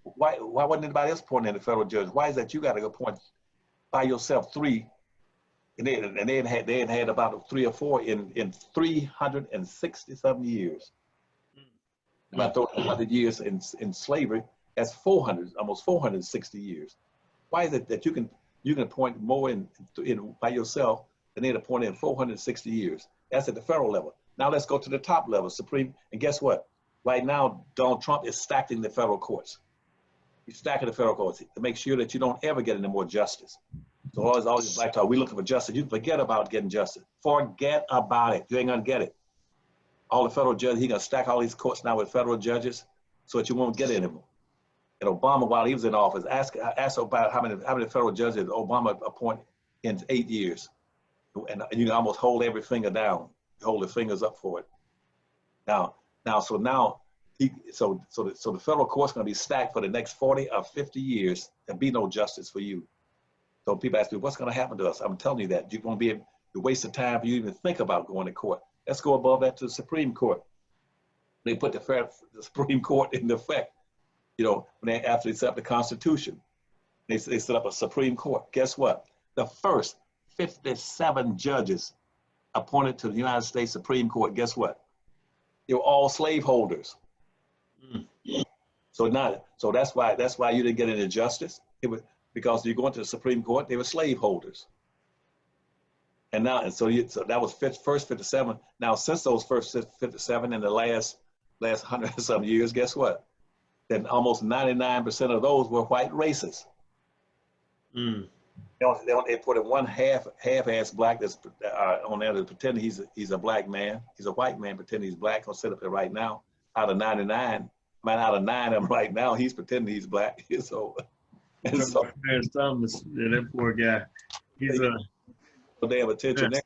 Why wasn't anybody else appointed as a federal judge? Why is that you got to go appoint by yourself 3? And they had about 3 or 4 in 360-something years. About 100 years in slavery, that's 400, almost 460 years. Why is it that you can appoint more in by yourself than they had appointed in 460 years? That's at the federal level. Now let's go to the top level, Supreme. And guess what? Right now, Donald Trump is stacking the federal courts. He's stacking the federal courts to make sure that you don't ever get any more justice. So all these black talk, we looking for justice. You forget about getting justice. Forget about it. You ain't gonna get it. All the federal judges, he's gonna stack all these courts now with federal judges so that you won't get it anymore. And Obama, while he was in office, asked about how many federal judges Obama appointed in 8 years. And you can almost hold every finger down, hold the fingers up for it. So the federal court's gonna be stacked for the next 40 or 50 years. There'll be no justice for you. So people ask me, what's going to happen to us? I'm telling you that. You're going to be able to waste the time for you to even think about going to court. Let's go above that to the Supreme Court. They put the Supreme Court in effect, after they set up the Constitution. They set up a Supreme Court. Guess what? The first 57 judges appointed to the United States Supreme Court, guess what? They were all slaveholders. So that's why you didn't get any justice. Because you go into the Supreme Court, they were slaveholders. So that was first 57. Now, since those first 57 in the last 100 some years, guess what? Then almost 99% of those were white racists. They put in one half-ass black that's on there to pretend he's a black man. He's a white man pretending he's black. I'll sit up there right now. Out of 99, out of 9 of them right now, he's pretending he's black. Thomas, that poor guy. He's they have attention there.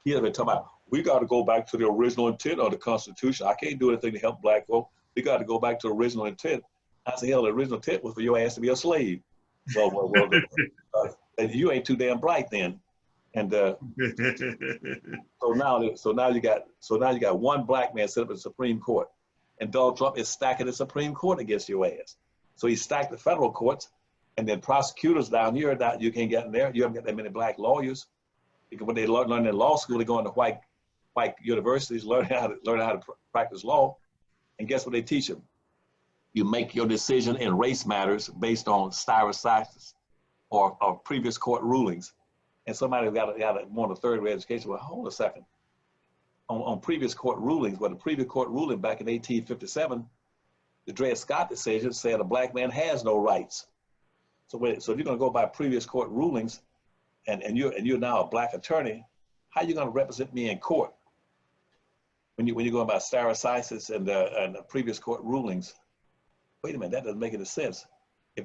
He has been talking about, we got to go back to the original intent of the Constitution. I can't do anything to help black folk. We got to go back to the original intent. I said, hell, the original intent was for your ass to be a slave. Well, you ain't too damn bright then. And so now you got one black man set up in the Supreme Court, and Donald Trump is stacking the Supreme Court against your ass. So he stacked the federal courts. And then prosecutors down here, that you can't get in there. You haven't got that many black lawyers. Because when they learn in law school, they go into white universities, learn how to practice law. And guess what they teach them? You make your decision in race matters based on stare decisis or previous court rulings. And somebody got more than a third grade education. Well, hold a second. On previous court rulings, the previous court ruling back in 1857, the Dred Scott decision said a black man has no rights. So if you're going to go by previous court rulings, and you're now a black attorney, how are you going to represent me in court when you're going by stare decisis and the previous court rulings? Wait a minute, that doesn't make any sense.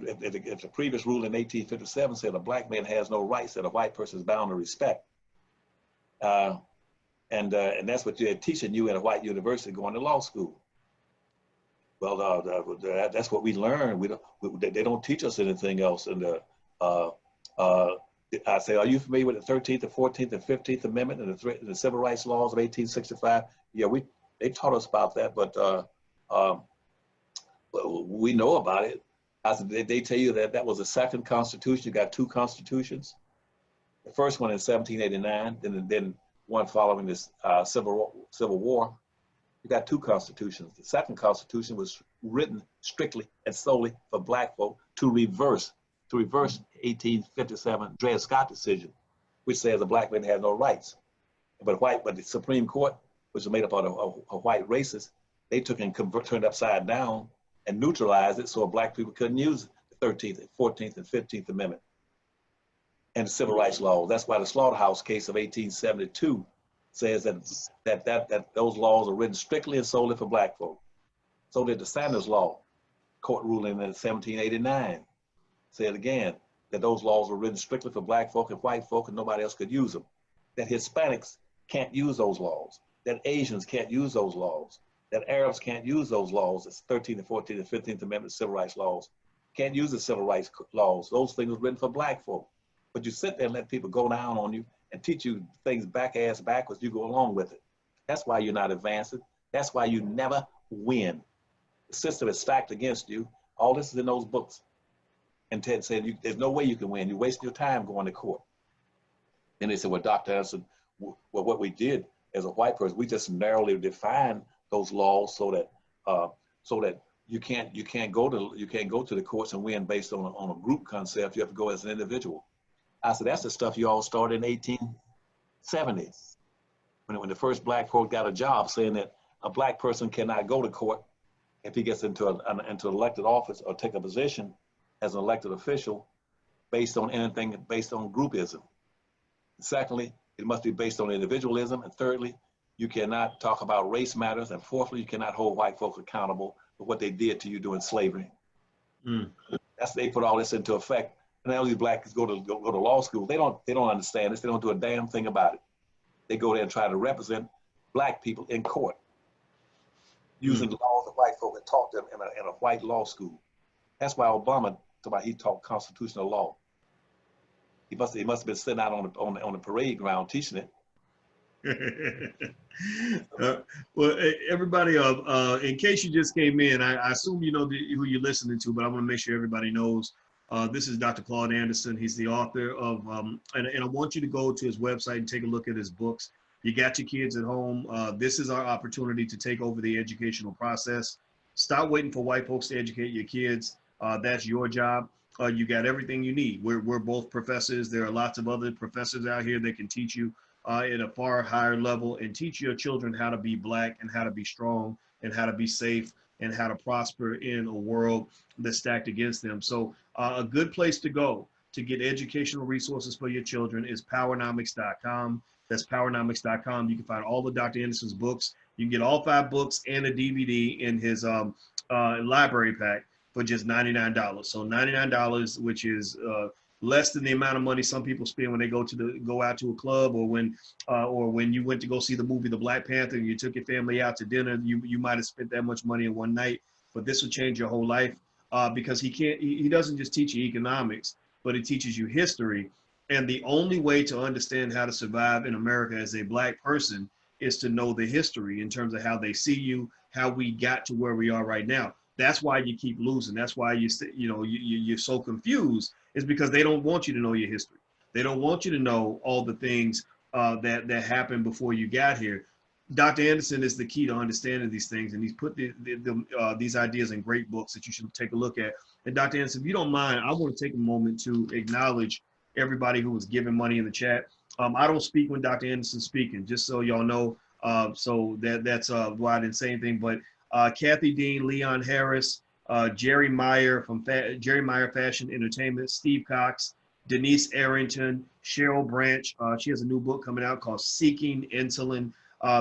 if the previous rule in 1857 said a black man has no rights that a white person is bound to respect, and that's what they're teaching you in a white university going to law school. Well, that's what we learn. They don't teach us anything else. And I say, are you familiar with the 13th, the 14th, and 15th Amendment and the Civil Rights Laws of 1865? Yeah, they taught us about that, but we know about it. They tell you that was the second Constitution. You got two constitutions. The first one in 1789, then one following this Civil War. You got two constitutions. The second Constitution was written strictly and solely for black folk to reverse 1857 Dred Scott decision, which says a black man has no rights. But the Supreme Court, which is made up of white racists, they took and turned it upside down and neutralized it so black people couldn't use the 13th, 14th, and 15th Amendment and the civil rights laws. That's why the Slaughterhouse case of 1872 says that those laws are written strictly and solely for black folk. So did the Sanders Law, court ruling in 1789, said again that those laws were written strictly for black folk and white folk and nobody else could use them. That Hispanics can't use those laws, that Asians can't use those laws, that Arabs can't use those laws, it's 13th and 14th and 15th Amendment civil rights laws, can't use the civil rights laws. Those things were written for black folk. But you sit there and let people go down on you and teach you things backwards, you go along with it. That's why you're not advancing. That's why you never win. The system is stacked against you. All this is in those books. And Ted said, there's no way you can win. You waste your time going to court. Then they said, well, Dr. Anderson, well, what we did as a white person, we just narrowly defined those laws so that you can't go to the courts and win based on a group concept. You have to go as an individual. I said, that's the stuff you all started in 1870, when the first black folk got a job, saying that a black person cannot go to court if he gets into elected office or take a position as an elected official based on anything based on groupism. Secondly, it must be based on individualism. And thirdly, you cannot talk about race matters. And fourthly, you cannot hold white folks accountable for what they did to you during slavery. They put all this into effect. And now these blacks go to law school. They don't understand this. They don't do a damn thing about it. They go there and try to represent black people in court using the laws that white folk had taught them in a white law school. That's why Obama, he taught constitutional law. He must have been sitting out on the parade ground teaching it. Well, everybody, in case you just came in, I assume you know who you're listening to, but I want to make sure everybody knows. This is Dr. Claud Anderson. He's the author of, and I want you to go to his website and take a look at his books. You got your kids at home. This is our opportunity to take over the educational process. Stop waiting for white folks to educate your kids. That's your job. You got everything you need. We're both professors. There are lots of other professors out here that can teach you at a far higher level and teach your children how to be black and how to be strong and how to be safe and how to prosper in a world that's stacked against them. So a good place to go to get educational resources for your children is Powernomics.com. That's Powernomics.com. You can find all of Dr. Anderson's books. You can get all 5 books and a DVD in his library pack for just $99. So $99, which is less than the amount of money some people spend when they go out to a club, or when you went to go see the movie The Black Panther and you took your family out to dinner. You might have spent that much money in one night, but this will change your whole life because he doesn't just teach you economics, but it teaches you history. And the only way to understand how to survive in America as a black person is to know the history in terms of how they see you, how we got to where we are right now. That's why you keep losing. That's why you're so confused, is because they don't want you to know your history. They don't want you to know all the things that happened before you got here. Dr. Anderson is the key to understanding these things, and he's put these ideas in great books that you should take a look at. And Dr. Anderson, if you don't mind, I want to take a moment to acknowledge everybody who was giving money in the chat. I don't speak when Dr. Anderson's speaking, just so y'all know. So that's why I didn't say anything. But Kathy Dean, Leon Harris, Jerry Meyer from Jerry Meyer Fashion Entertainment, Steve Cox, Denise Arrington, Cheryl Branch. She has a new book coming out called Seeking Insulin.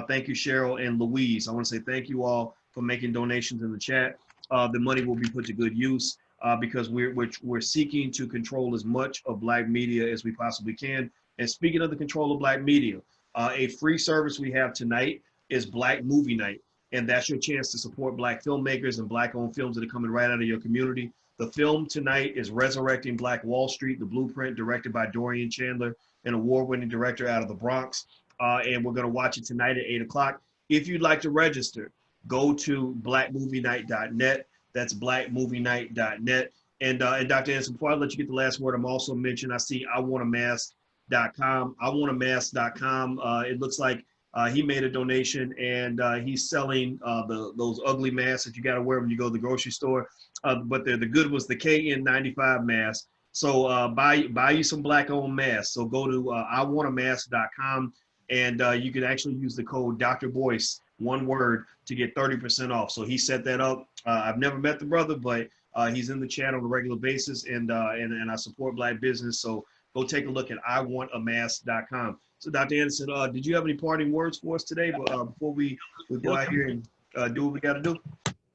Thank you, Cheryl and Louise. I want to say thank you all for making donations in the chat. The money will be put to good use. because we're seeking to control as much of Black media as we possibly can. And speaking of the control of Black media, a free service we have tonight is Black Movie Night. And that's your chance to support Black filmmakers and Black-owned films that are coming right out of your community. The film tonight is Resurrecting Black Wall Street, The Blueprint, directed by Dorian Chandler, an award-winning director out of the Bronx. And we're going to watch it tonight at 8 o'clock. If you'd like to register, go to blackmovienight.net. That's blackmovienight.net. And Dr. Anderson, before I let you get the last word, I'm also mentioning, I see iwantamask.com. iwantamask.com. It looks like he made a donation, and he's selling those ugly masks that you got to wear when you go to the grocery store. But the good was the KN95 mask. So buy you some Black-owned masks. So go to iwantamask.com, and you can actually use the code Dr. Boyce, one word, to get 30% off. So he set that up. I've never met the brother, but he's in the chat on a regular basis, and I support Black business. So go take a look at iwantamask.com. So Dr. Anderson, did you have any parting words for us today before we go out here and do what we got to do?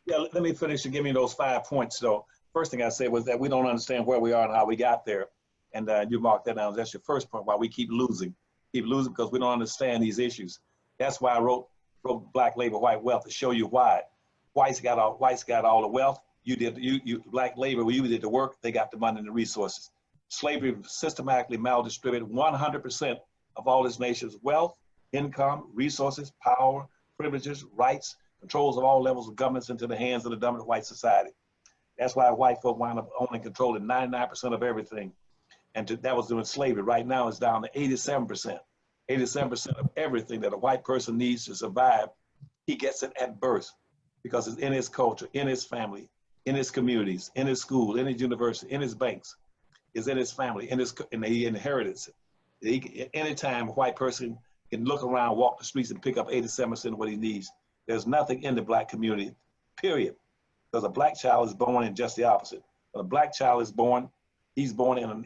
Yeah, let me finish and give me those 5 points. So first thing I said was that we don't understand where we are and how we got there. And you marked that down. That's your first point, why we keep losing. Keep losing because we don't understand these issues. That's why I wrote Black Labor, White Wealth, to show you why. Whites got all the wealth. You Black labor, when you did the work, they got the money and the resources. Slavery systematically maldistributed 100% of all this nation's wealth, income, resources, power, privileges, rights, controls of all levels of governments into the hands of the dominant white society. That's why white folk wind up owning, controlling 99% of everything. And that was during slavery. Right now it's down to 87%. 87% of everything that a white person needs to survive, he gets it at birth because it's in his culture, in his family, in his communities, in his school, in his university, in his banks, is in his family, and he inherited it. Anytime a white person can look around, walk the streets, and pick up 87% of what he needs, there's nothing in the Black community, period. Because a Black child is born in just the opposite. When a Black child is born, he's born in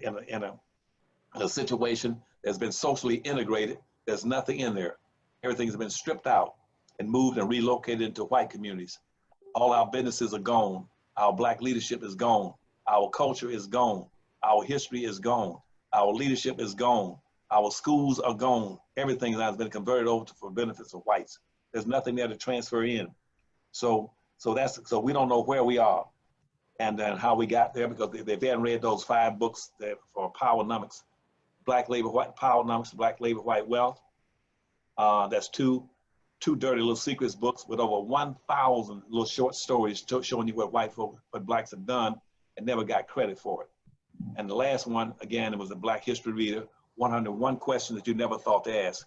a situation that's been socially integrated. There's nothing in there. Everything has been stripped out and moved and relocated into white communities. All our businesses are gone. Our Black leadership is gone. Our culture is gone. Our history is gone. Our leadership is gone. Our schools are gone. Everything has been converted over for benefits of whites. There's nothing there to transfer in. So we don't know where we are and then how we got there, because they haven't read those 5 books for Powernomics, Black Labor, White Powernomics, Black Labor, White Wealth. That's two dirty little secrets books with over 1,000 little short stories showing you what Blacks have done and never got credit for it. And the last one, again, it was a Black History Reader, 101 questions that you never thought to ask.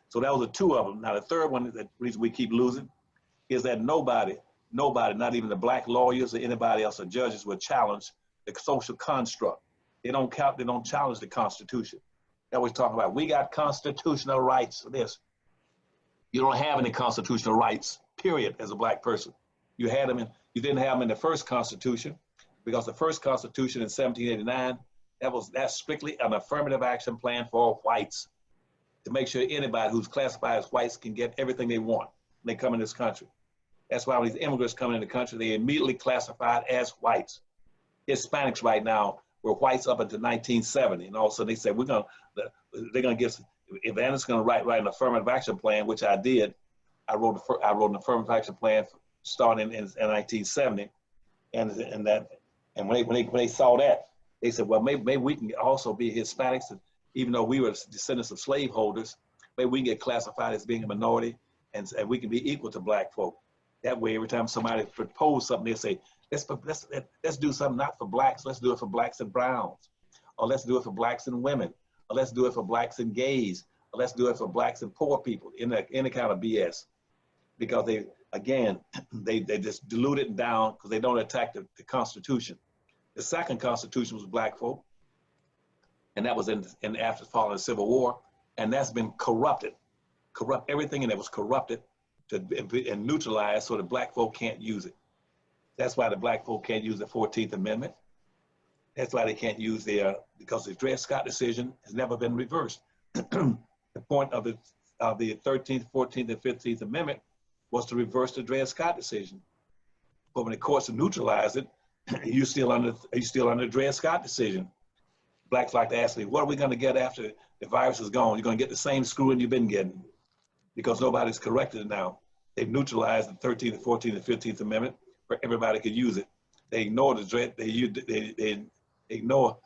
So that was the 2 of them. Now the third one, the reason we keep losing, is that nobody, not even the Black lawyers or anybody else or judges, would challenge the social construct. They don't challenge the Constitution. That we're talking about. We got constitutional rights for this. You don't have any constitutional rights, period, as a Black person. You didn't have them in the first Constitution, because the first Constitution in 1789, that's strictly an affirmative action plan for whites to make sure anybody who's classified as whites can get everything they want when they come in this country. That's why when these immigrants come in the country, they immediately classified as whites. Hispanics right now were whites up until 1970, and all of a sudden they said they're going to give. If Anderson's going to write an affirmative action plan, which I did, I wrote an affirmative action plan starting in 1970, and when they saw that, they said, well, maybe we can also be Hispanics, and even though we were descendants of slaveholders, maybe we can get classified as being a minority, and we can be equal to Black folk. That way, every time somebody proposes something, they say, let's do something not for Blacks, let's do it for Blacks and Browns, or let's do it for Blacks and women, or let's do it for Blacks and gays, or let's do it for Blacks and poor people, any kind of BS. Because they just dilute it down because they don't attack the Constitution. The second Constitution was Black folk, and that was in after following the Civil War, and that's been corrupted. Everything in it was corrupted and neutralized so that Black folk can't use it. That's why the Black folk can't use the 14th Amendment. That's why they can't use because the Dred Scott decision has never been reversed. The point of the 13th, 14th, and 15th Amendment was to reverse the Dred Scott decision. But when the courts neutralized it, you still under the Dred Scott decision. Blacks like to ask me, what are we going to get after the virus is gone? You're going to get the same screwing you've been getting, because nobody's corrected it now. They've neutralized the 13th, 14th, and 15th Amendment where everybody could use it. They ignore the Dred, they ignore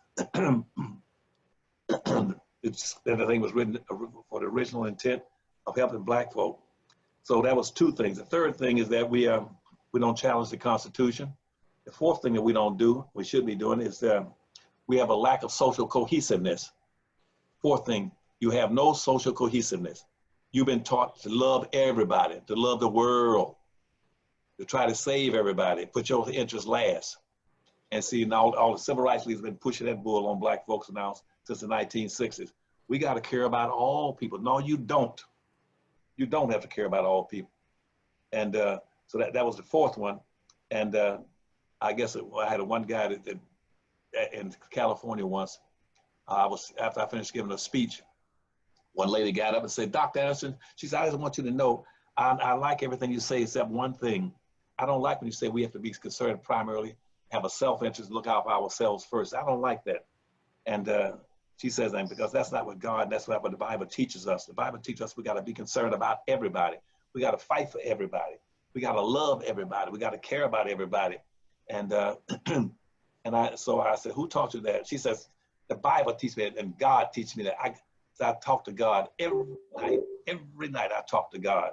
everything was written for the original intent of helping black folk. So that was two things. The third thing is that we don't challenge the Constitution. The fourth thing that we don't do, we should be doing, is we have a lack of social cohesiveness. Fourth thing, you have no social cohesiveness. You've been taught to love everybody, to love the world, to try to save everybody, put your interests last. And see, now all the civil rights leaders have been pushing that bull on black folks now since the 1960s. We got to care about all people. No, you don't. You don't have to care about all people. And so that was the fourth one. And I guess I had one guy that in California once. After I finished giving a speech, one lady got up and said, Dr. Anderson, she said, I just want you to know, I like everything you say except one thing. I don't like when you say we have to be concerned primarily, have a self-interest, look out for ourselves first. I don't like that. And she says, because that's not what God, that's not what the Bible teaches us. The Bible teaches us we got to be concerned about everybody. We got to fight for everybody. We got to love everybody. We got to care about everybody. And so I said, who taught you that? She says, the Bible teaches me that, and God teaches me that. I talk to God every night I talk to God.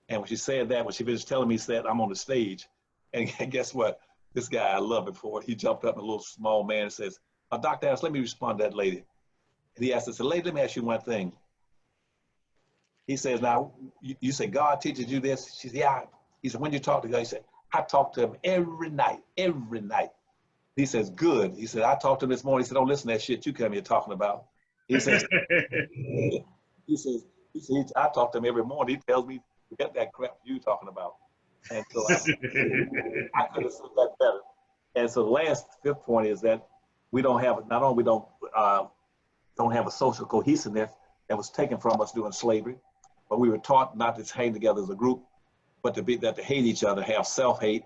And when she said that, when she finished telling me that, I'm on the stage. And guess what? This guy, I love it for it. He jumped up, a little small man, and says, Dr. Anderson, let me respond to that lady. And he asked us, lady, let me ask you one thing. He says, now, you say God teaches you this? She said, yeah. He said, when you talk to God, he said, I talk to him every night. He says, good. He said, I talked to him this morning. He said, don't listen to that shit you come here talking about. He says, I talk to him every morning. He tells me, forget that crap you talking about. And so I could have said that better. And so the last fifth point is that we don't have, not only we don't have a social cohesiveness that was taken from us during slavery, but we were taught not to hang together as a group, but to hate each other, have self-hate,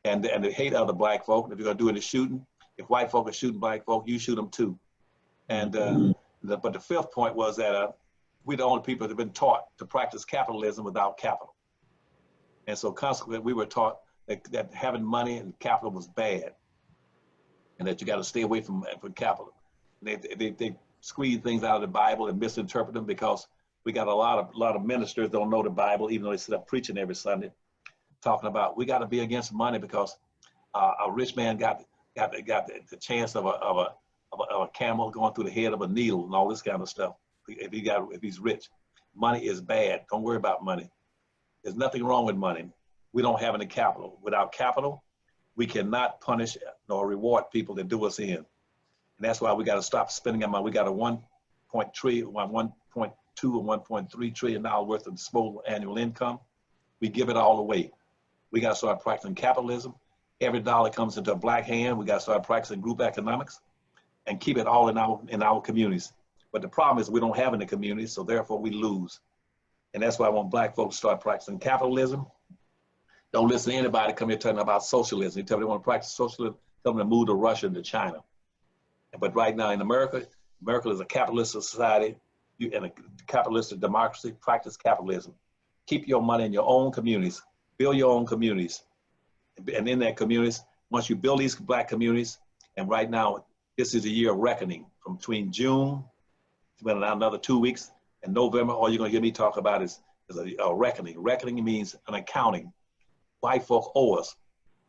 and to hate other black folk. If you're gonna do any shooting, if white folk are shooting black folk, you shoot them too. And but the fifth point was that we're the only people that have been taught to practice capitalism without capital. And so consequently, we were taught that having money and capital was bad, and that you got to stay away from capital. They squeeze things out of the Bible and misinterpret them, because we got a lot of ministers don't know the Bible, even though they sit up preaching every Sunday, talking about we got to be against money because a rich man got the chance of a camel going through the head of a needle and all this kind of stuff. If he's rich, money is bad. Don't worry about money. There's nothing wrong with money. We don't have any capital. Without capital, we cannot punish nor reward people that do us in. And that's why we got to stop spending our money. We got a 1.2 or 1.3 trillion dollars worth of disposable annual income. We give it all away. We got to start practicing capitalism. Every dollar comes into a black hand. We got to start practicing group economics and keep it all in our communities. But the problem is we don't have any communities, so therefore we lose. And that's why I want black folks to start practicing capitalism. Don't listen to anybody come here talking about socialism. You tell them they want to practice socialism, tell them to move to Russia and to China. But right now in America is a capitalist society and a capitalist democracy. Practice capitalism. Keep your money in your own communities. Build your own communities. And in that communities, once you build these black communities, and right now, this is a year of reckoning. From between June, another 2 weeks, and November, all you're going to hear me talk about is a reckoning. Reckoning means an accounting. White folk owe us,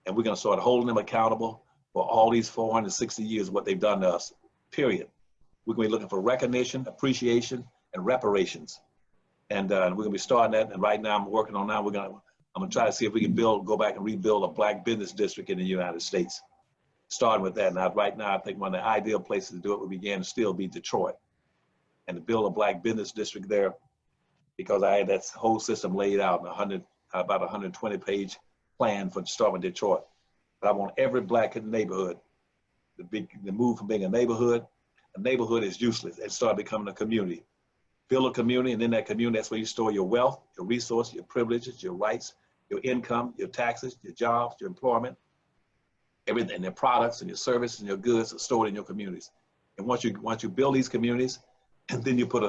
and we're going to start holding them accountable for all these 460 years of what they've done to us, period. We're going to be looking for recognition, appreciation, and reparations. And we're going to be starting that, and right now I'm working on that. I'm going to try to see if we can go back and rebuild a black business district in the United States. Starting with that, and right now I think one of the ideal places to do it would begin to still be Detroit, and to build a black business district there, because I had that whole system laid out in about 120-page plan for starting with Detroit. But I want every black neighborhood to move from being a neighborhood. A neighborhood is useless and start becoming a community. Build a community, and in that community, that's where you store your wealth, your resources, your privileges, your rights, your income, your taxes, your jobs, your employment. Everything, their products and your services and your goods are stored in your communities. And once you build these communities, and then you put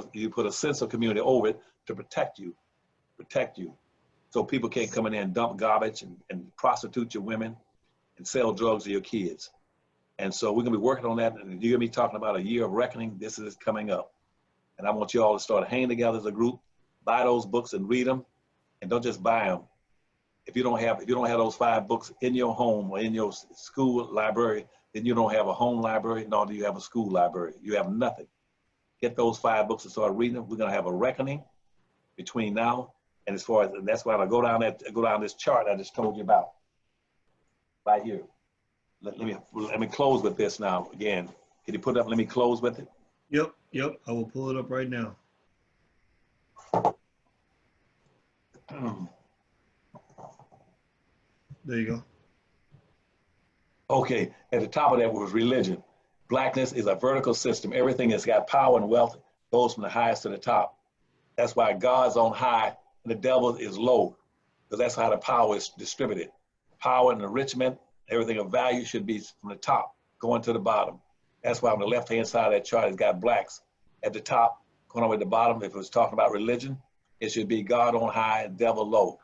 a sense of community over it to protect you, so people can't come in there and dump garbage and prostitute your women and sell drugs to your kids. And so we're gonna be working on that. And you're gonna be talking about a year of reckoning. This is coming up. And I want you all to start hanging together as a group, buy those books and read them, and don't just buy them. If you don't have those 5 books in your home or in your school library, then you don't have a home library, nor do you have a school library. You have nothing. Get those 5 books and start reading them. We're gonna have a reckoning between now and that's why I go down this chart I just told you about, right here. Let me close with this now again. Can you put it up? Let me close with it. Yep. I will pull it up right now. There you go. Okay, at the top of that was religion. Blackness is a vertical system. Everything that's got power and wealth goes from the highest to the top. That's why God's on high and the devil is low, because that's how the power is distributed. Power and enrichment, everything of value should be from the top going to the bottom. That's why on the left-hand side of that chart, it's got blacks at the top, going over to the bottom. If it was talking about religion, it should be God on high and devil low.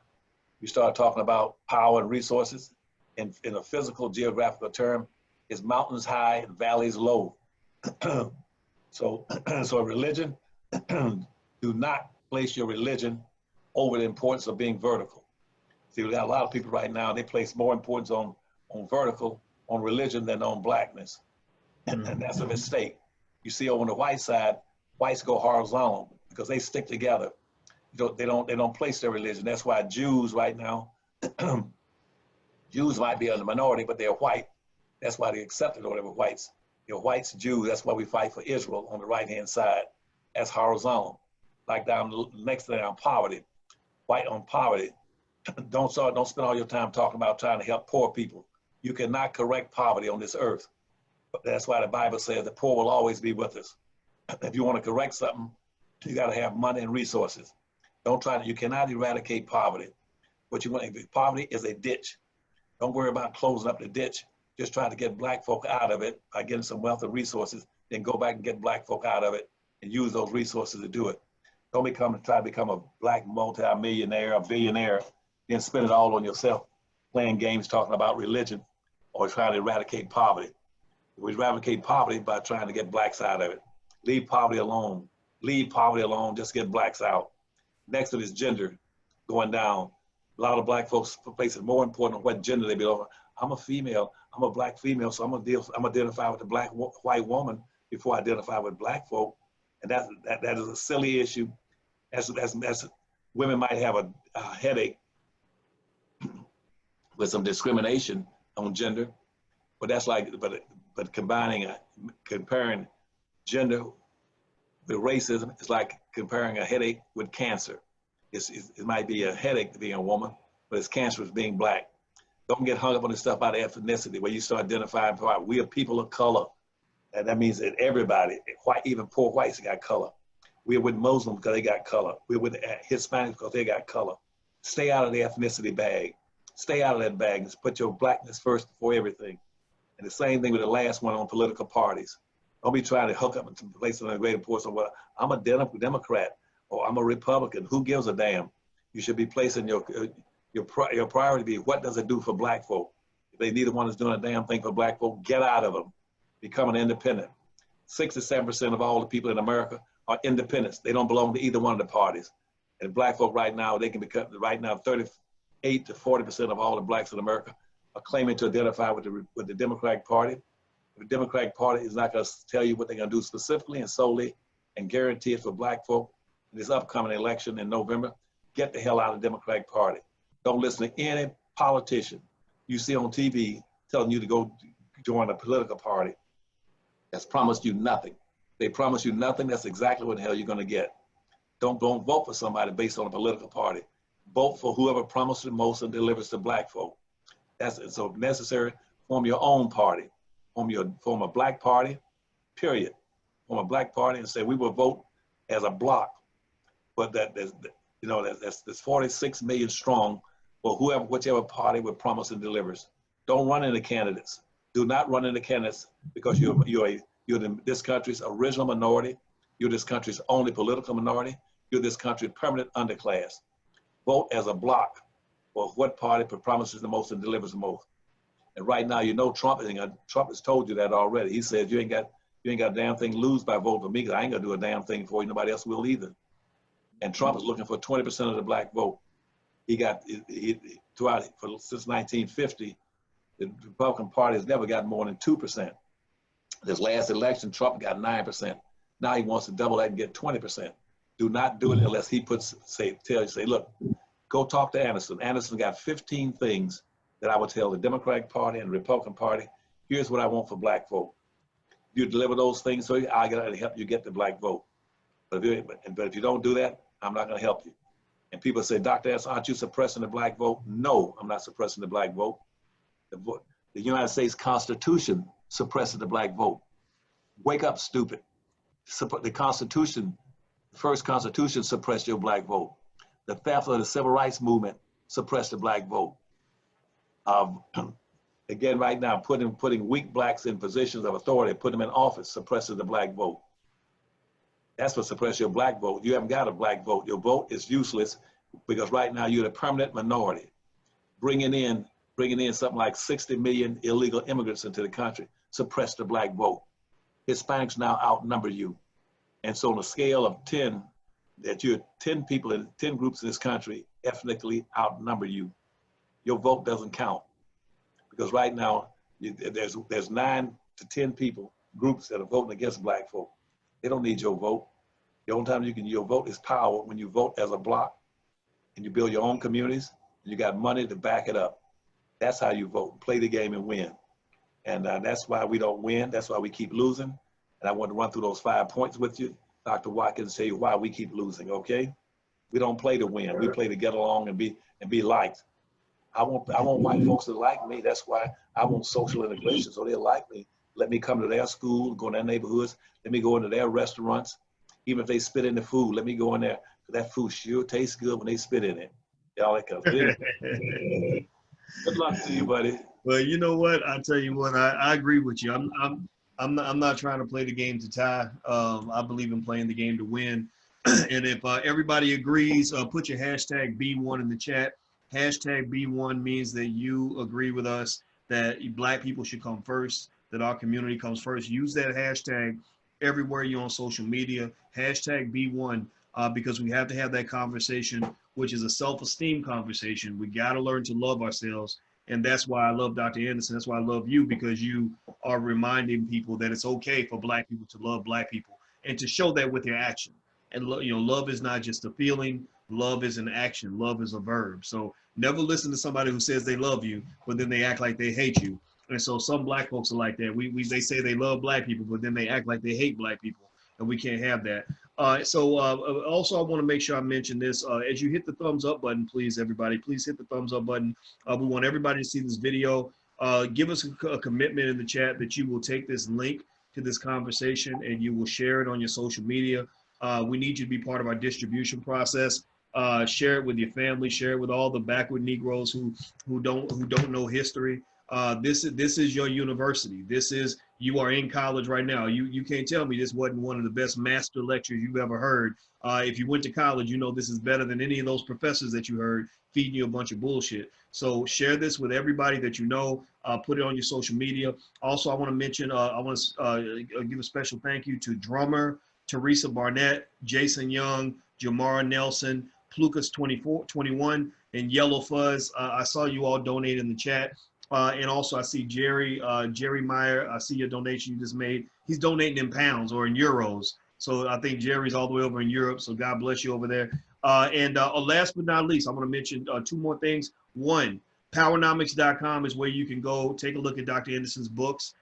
You start talking about power and resources in a physical geographical term, it's mountains high and valleys low. So religion, do not place your religion over the importance of being vertical. See, we got a lot of people right now, they place more importance on vertical, on religion than on blackness. And that's a mistake. You see over on the white side, whites go horizontal because they stick together. They don't place their religion. That's why Jews right now, Jews might be in the minority, but they're white. That's why they accepted whatever whites. They're whites, Jews. That's why we fight for Israel on the right-hand side. That's horizontal. Like down next to down poverty, white on poverty. Don't spend all your time talking about trying to help poor people. You cannot correct poverty on this earth. But that's why the Bible says the poor will always be with us. If you want to correct something, you got to have money and resources. You cannot eradicate poverty. What you want, poverty is a ditch. Don't worry about closing up the ditch. Just try to get black folk out of it by getting some wealth and resources, then go back and get black folk out of it and use those resources to do it. Don't try to become a black multi-millionaire, a billionaire, then spend it all on yourself, playing games talking about religion or trying to eradicate poverty. We eradicate poverty by trying to get blacks out of it. Leave poverty alone. Leave poverty alone, just get blacks out. Next to this gender going down, a lot of black folks place it more important on what gender they belong. I'm a female, I'm a black female, so I'm identify with the white woman before I identify with black folk. And that is a silly issue. That's women might have a headache with some discrimination on gender, but that's like, but comparing gender with racism, it's like comparing a headache with cancer. It might be a headache being a woman, but it's cancerous being black. Don't get hung up on this stuff about ethnicity, where you start identifying, we are people of color. And that means that everybody, even poor whites, got color. We're with Muslims because they got color. We're with Hispanics because they got color. Stay out of the ethnicity bag. Stay out of that bag and put your blackness first before everything. And the same thing with the last one on political parties. Don't be trying to hook up and place it on a great importance of, well, I'm a Democrat or I'm a Republican. Who gives a damn? You should be placing your priority be, what does it do for black folk? If they neither one is doing a damn thing for black folk, get out of them. Become an independent. 67% of all the people in America are independents. They don't belong to either one of the parties. And black folk right now, they can become, right now, 38 to 40% of all the blacks in America are claiming to identify with the Democratic Party. The Democratic Party is not going to tell you what they're going to do specifically and solely and guarantee it for black folk in this upcoming election in November. Get the hell out of the Democratic Party. Don't listen to any politician you see on TV telling you to go join a political party that's promised you nothing. They promise you nothing, that's exactly what the hell you're going to get. Don't vote for somebody based on a political party. Vote for whoever promises the most and delivers to black folk. That's so necessary. Form your own party. Form a black party, period. Form a black party and say we will vote as a block. But that's 46 million strong for whichever party would promise and delivers. Don't run into candidates. Do not run into candidates because you're this country's original minority. You're this country's only political minority. You're this country's permanent underclass. Vote as a block for what party promises the most and delivers the most. And right now, you know Trump has told you that already. He said you ain't got a damn thing to lose by voting for me because I ain't gonna do a damn thing for you. Nobody else will either. And Trump is looking for 20% of the black vote. Since 1950, the Republican Party has never gotten more than 2%. This last election, Trump got 9%. Now he wants to double that and get 20%. Do not do it unless he say, look, go talk to Anderson. Anderson got 15 things that I would tell the Democratic Party and the Republican Party. Here's what I want for black vote. You deliver those things, so I gotta help you get the black vote. But if you don't do that, I'm not gonna help you. And people say, Dr. Anderson, aren't you suppressing the black vote? No, I'm not suppressing the black vote. The United States Constitution suppresses the black vote. Wake up, stupid. The Constitution, the first Constitution suppressed your black vote. The theft of the Civil Rights Movement suppressed the black vote. Again, right now, putting weak blacks in positions of authority, putting them in office, suppresses the black vote. That's what suppresses your black vote. You haven't got a black vote. Your vote is useless because right now you're the permanent minority. Bringing in something like 60 million illegal immigrants into the country, suppress the black vote. Hispanics now outnumber you. And so on a scale of 10, that you're 10 people in 10 groups in this country ethnically outnumber you. Your vote doesn't count. Because right now, there's 9 to 10 groups that are voting against black folk. They don't need your vote. The only time your vote is power when you vote as a block and you build your own communities and you got money to back it up. That's how you vote. Play the game and win. And that's why we don't win. That's why we keep losing. And I want to run through those 5 points with you. Dr. Watkins, tell you why we keep losing, okay? We don't play to win. We play to get along and be liked. I want white folks to like me. That's why I want social integration, so they'll like me. Let me come to their school, go in their neighborhoods. Let me go into their restaurants. Even if they spit in the food, let me go in there. That food sure tastes good when they spit in it. Y'all that kind of thing. Good luck to you, buddy. Well, you know what? I tell you what, I agree with you. I'm not trying to play the game to tie. I believe in playing the game to win. And if everybody agrees, put your hashtag B1 in the chat. Hashtag B1 means that you agree with us that black people should come first, that our community comes first. Use that hashtag everywhere you're on social media. Hashtag B1 because we have to have that conversation, which is a self-esteem conversation. We got to learn to love ourselves. And that's why I love Dr. Anderson. That's why I love you, because you are reminding people that it's okay for black people to love black people and to show that with your action. And love is not just a feeling. Love is an action. Love is a verb. So never listen to somebody who says they love you, but then they act like they hate you. And so some black folks are like that. They say they love black people, but then they act like they hate black people, and we can't have that. Also, I want to make sure I mention this. As you hit the thumbs up button, please, everybody, please hit the thumbs up button. We want everybody to see this video. Give us a commitment in the chat that you will take this link to this conversation and you will share it on your social media. We need you to be part of our distribution process. Share it with your family. Share it with all the backward Negroes who don't know history. This is your university. You are in college right now. You can't tell me this wasn't one of the best master lectures you've ever heard. If you went to college, you know this is better than any of those professors that you heard feeding you a bunch of bullshit. So share this with everybody that you know. Put it on your social media. Also, I want to mention, I want to give a special thank you to drummer Teresa Barnett, Jason Young, Jamara Nelson, Plukas 21, and Yellow Fuzz. I saw you all donate in the chat. And also I see Jerry Meyer. I see your donation you just made. He's donating in pounds or in euros. So I think Jerry's all the way over in Europe. So God bless you over there. And last but not least, I'm going to mention 2 more things. One, Powernomics.com is where you can go take a look at Dr. Anderson's books.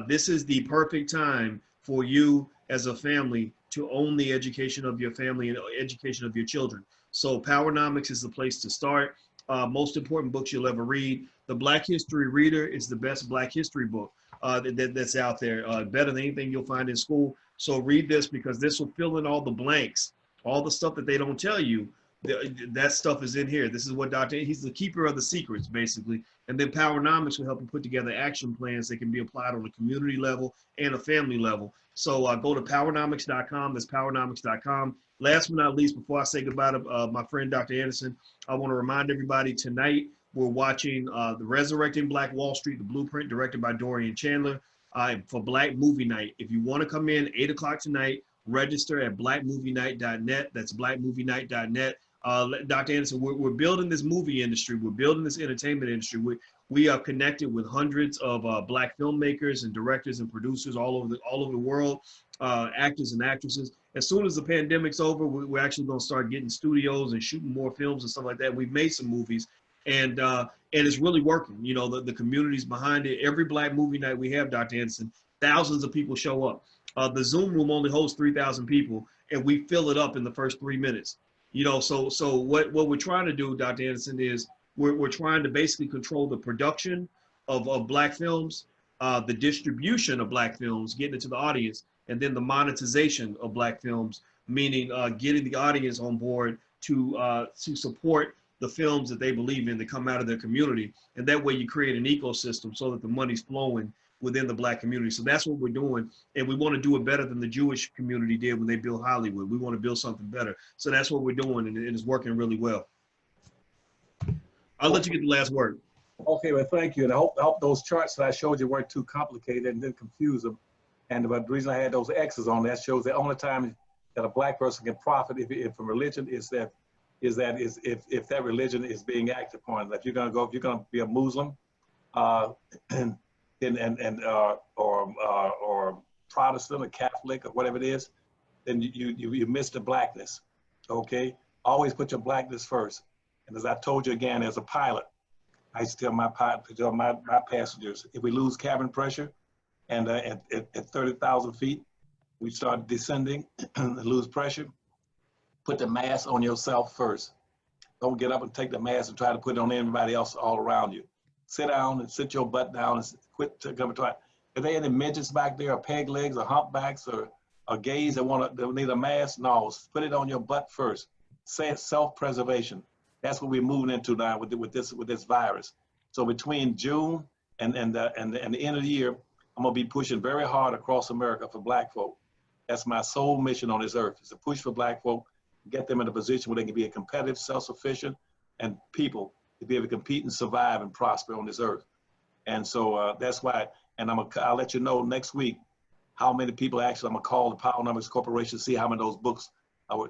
This is the perfect time for you as a family to own the education of your family and education of your children. So Powernomics is the place to start. Most important books you'll ever read. The Black History Reader is the best Black history book that's out there, better than anything you'll find in school. So read this because this will fill in all the blanks, all the stuff that they don't tell you that stuff is in here. This is what he's the keeper of the secrets, basically. And then Powernomics will help him put together action plans that can be applied on a community level and a family level. So go to powernomics.com. That's powernomics.com. Last but not least, before I say goodbye to my friend Dr. Anderson, I want to remind everybody tonight we're watching The Resurrecting Black Wall Street, the Blueprint, directed by Dorian Chandler, for Black Movie Night. If you want to come in 8 o'clock tonight, register at blackmovienight.net. That's blackmovienight.net. Dr. Anderson, we're building this movie industry. We're building this entertainment industry. We are connected with hundreds of Black filmmakers and directors and producers all over the world, actors and actresses. As soon as the pandemic's over, we're actually going to start getting studios and shooting more films and stuff like that. We've made some movies, and it's really working. You know, the community's behind it. Every Black movie night we have, Dr. Anderson, thousands of people show up. The Zoom room only holds 3,000 people, and we fill it up in the first 3 minutes. You know, so what we're trying to do, Dr. Anderson, is we're trying to basically control the production of Black films, the distribution of Black films, getting it to the audience, and then the monetization of Black films, meaning getting the audience on board to support the films that they believe in that come out of their community. And that way you create an ecosystem so that the money's flowing within the Black community. So that's what we're doing. And we want to do it better than the Jewish community did when they built Hollywood. We want to build something better. So that's what we're doing, and it's working really well. I'll let you get the last word. Okay, well, thank you. And I hope those charts that I showed you weren't too complicated and didn't confuse them. And the reason I had those X's on that shows the only time that a Black person can profit from religion is if that religion is being acted upon. If you're going to be a Muslim, or Protestant or Catholic or whatever it is, then you miss the Blackness. Okay, always put your Blackness first. And as I told you again, as a pilot, I used to tell my passengers, if we lose cabin pressure and at 30,000 feet, we start descending and lose pressure, put the mask on yourself first. Don't get up and take the mask and try to put it on everybody else all around you. Sit down and sit your butt down and quit coming to it. If there any midgets back there, or peg legs, or humpbacks, or gays that need a mask, no, put it on your butt first. Say it's self-preservation. That's what we're moving into now with this virus. So between June and the end of the year, I'm gonna be pushing very hard across America for Black folk. That's my sole mission on this earth, is to push for Black folk, get them in a position where they can be a competitive, self-sufficient, and people to be able to compete and survive and prosper on this earth. And so that's why, and I'll let you know next week how many people actually, I'm gonna call the Powernomics Corporation, see how many of those books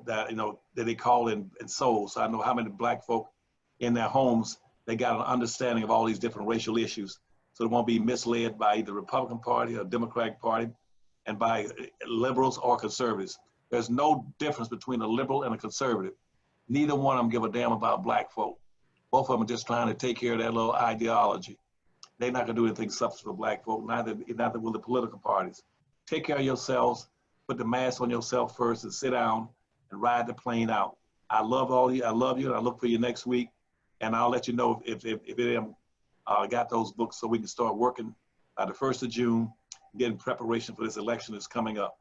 that they call and sold. So I know how many Black folk in their homes, they got an understanding of all these different racial issues. So they won't be misled by either the Republican Party or Democratic Party and by liberals or conservatives. There's no difference between a liberal and a conservative. Neither one of them give a damn about Black folk. Both of them are just trying to take care of their little ideology. They're not gonna do anything substantive for Black folk, neither will the political parties. Take care of yourselves, put the mask on yourself first, and sit down and ride the plane out. I love all of you, I love you, and I look for you next week. And I'll let you know if it got those books so we can start working by the 1st of June, getting preparation for this election that's coming up.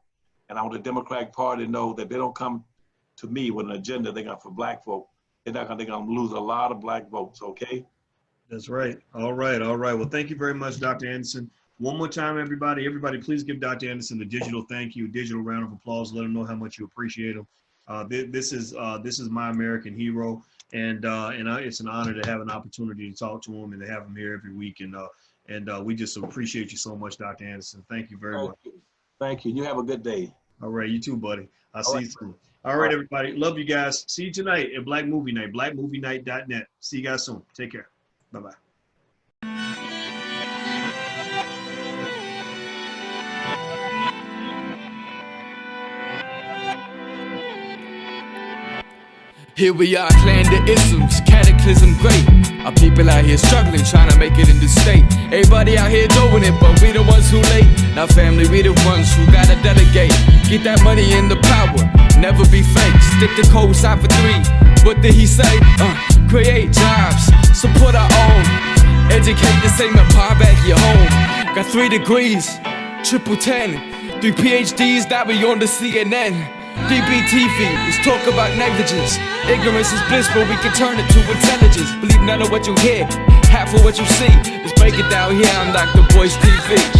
And I want the Democratic Party to know that they don't come to me with an agenda they're going for Black folk. They're going to lose a lot of Black votes, okay? That's right. All right. Well, thank you very much, Dr. Anderson. One more time, everybody. Everybody, please give Dr. Anderson a digital thank you, digital round of applause. Let him know how much you appreciate him. This is my American hero, and it's an honor to have an opportunity to talk to him and to have him here every week. And we just appreciate you so much, Dr. Anderson. Thank you very much. Thank you. You have a good day. All right, you too, buddy. I'll see you soon. All right, everybody. Love you guys. See you tonight at Black Movie Night, blackmovienight.net. See you guys soon. Take care. Bye-bye. Here we are, clan the isms, cataclysm great. Our people out here struggling, trying to make it in this state. Everybody out here doing it, but we the ones who late. Now family, we the ones who gotta delegate. Get that money in the power, never be fake. Stick to code, side for 3. What did he say? Create jobs, support our own. Educate the same empire back your home. Got 3 degrees, triple 10, 3 PhDs, that we on the CNN. BBTV, let's talk about negligence. Ignorance is bliss, but we can turn it to intelligence. Believe none of what you hear, half of what you see. Let's break it down here on Dr. Boy's TV.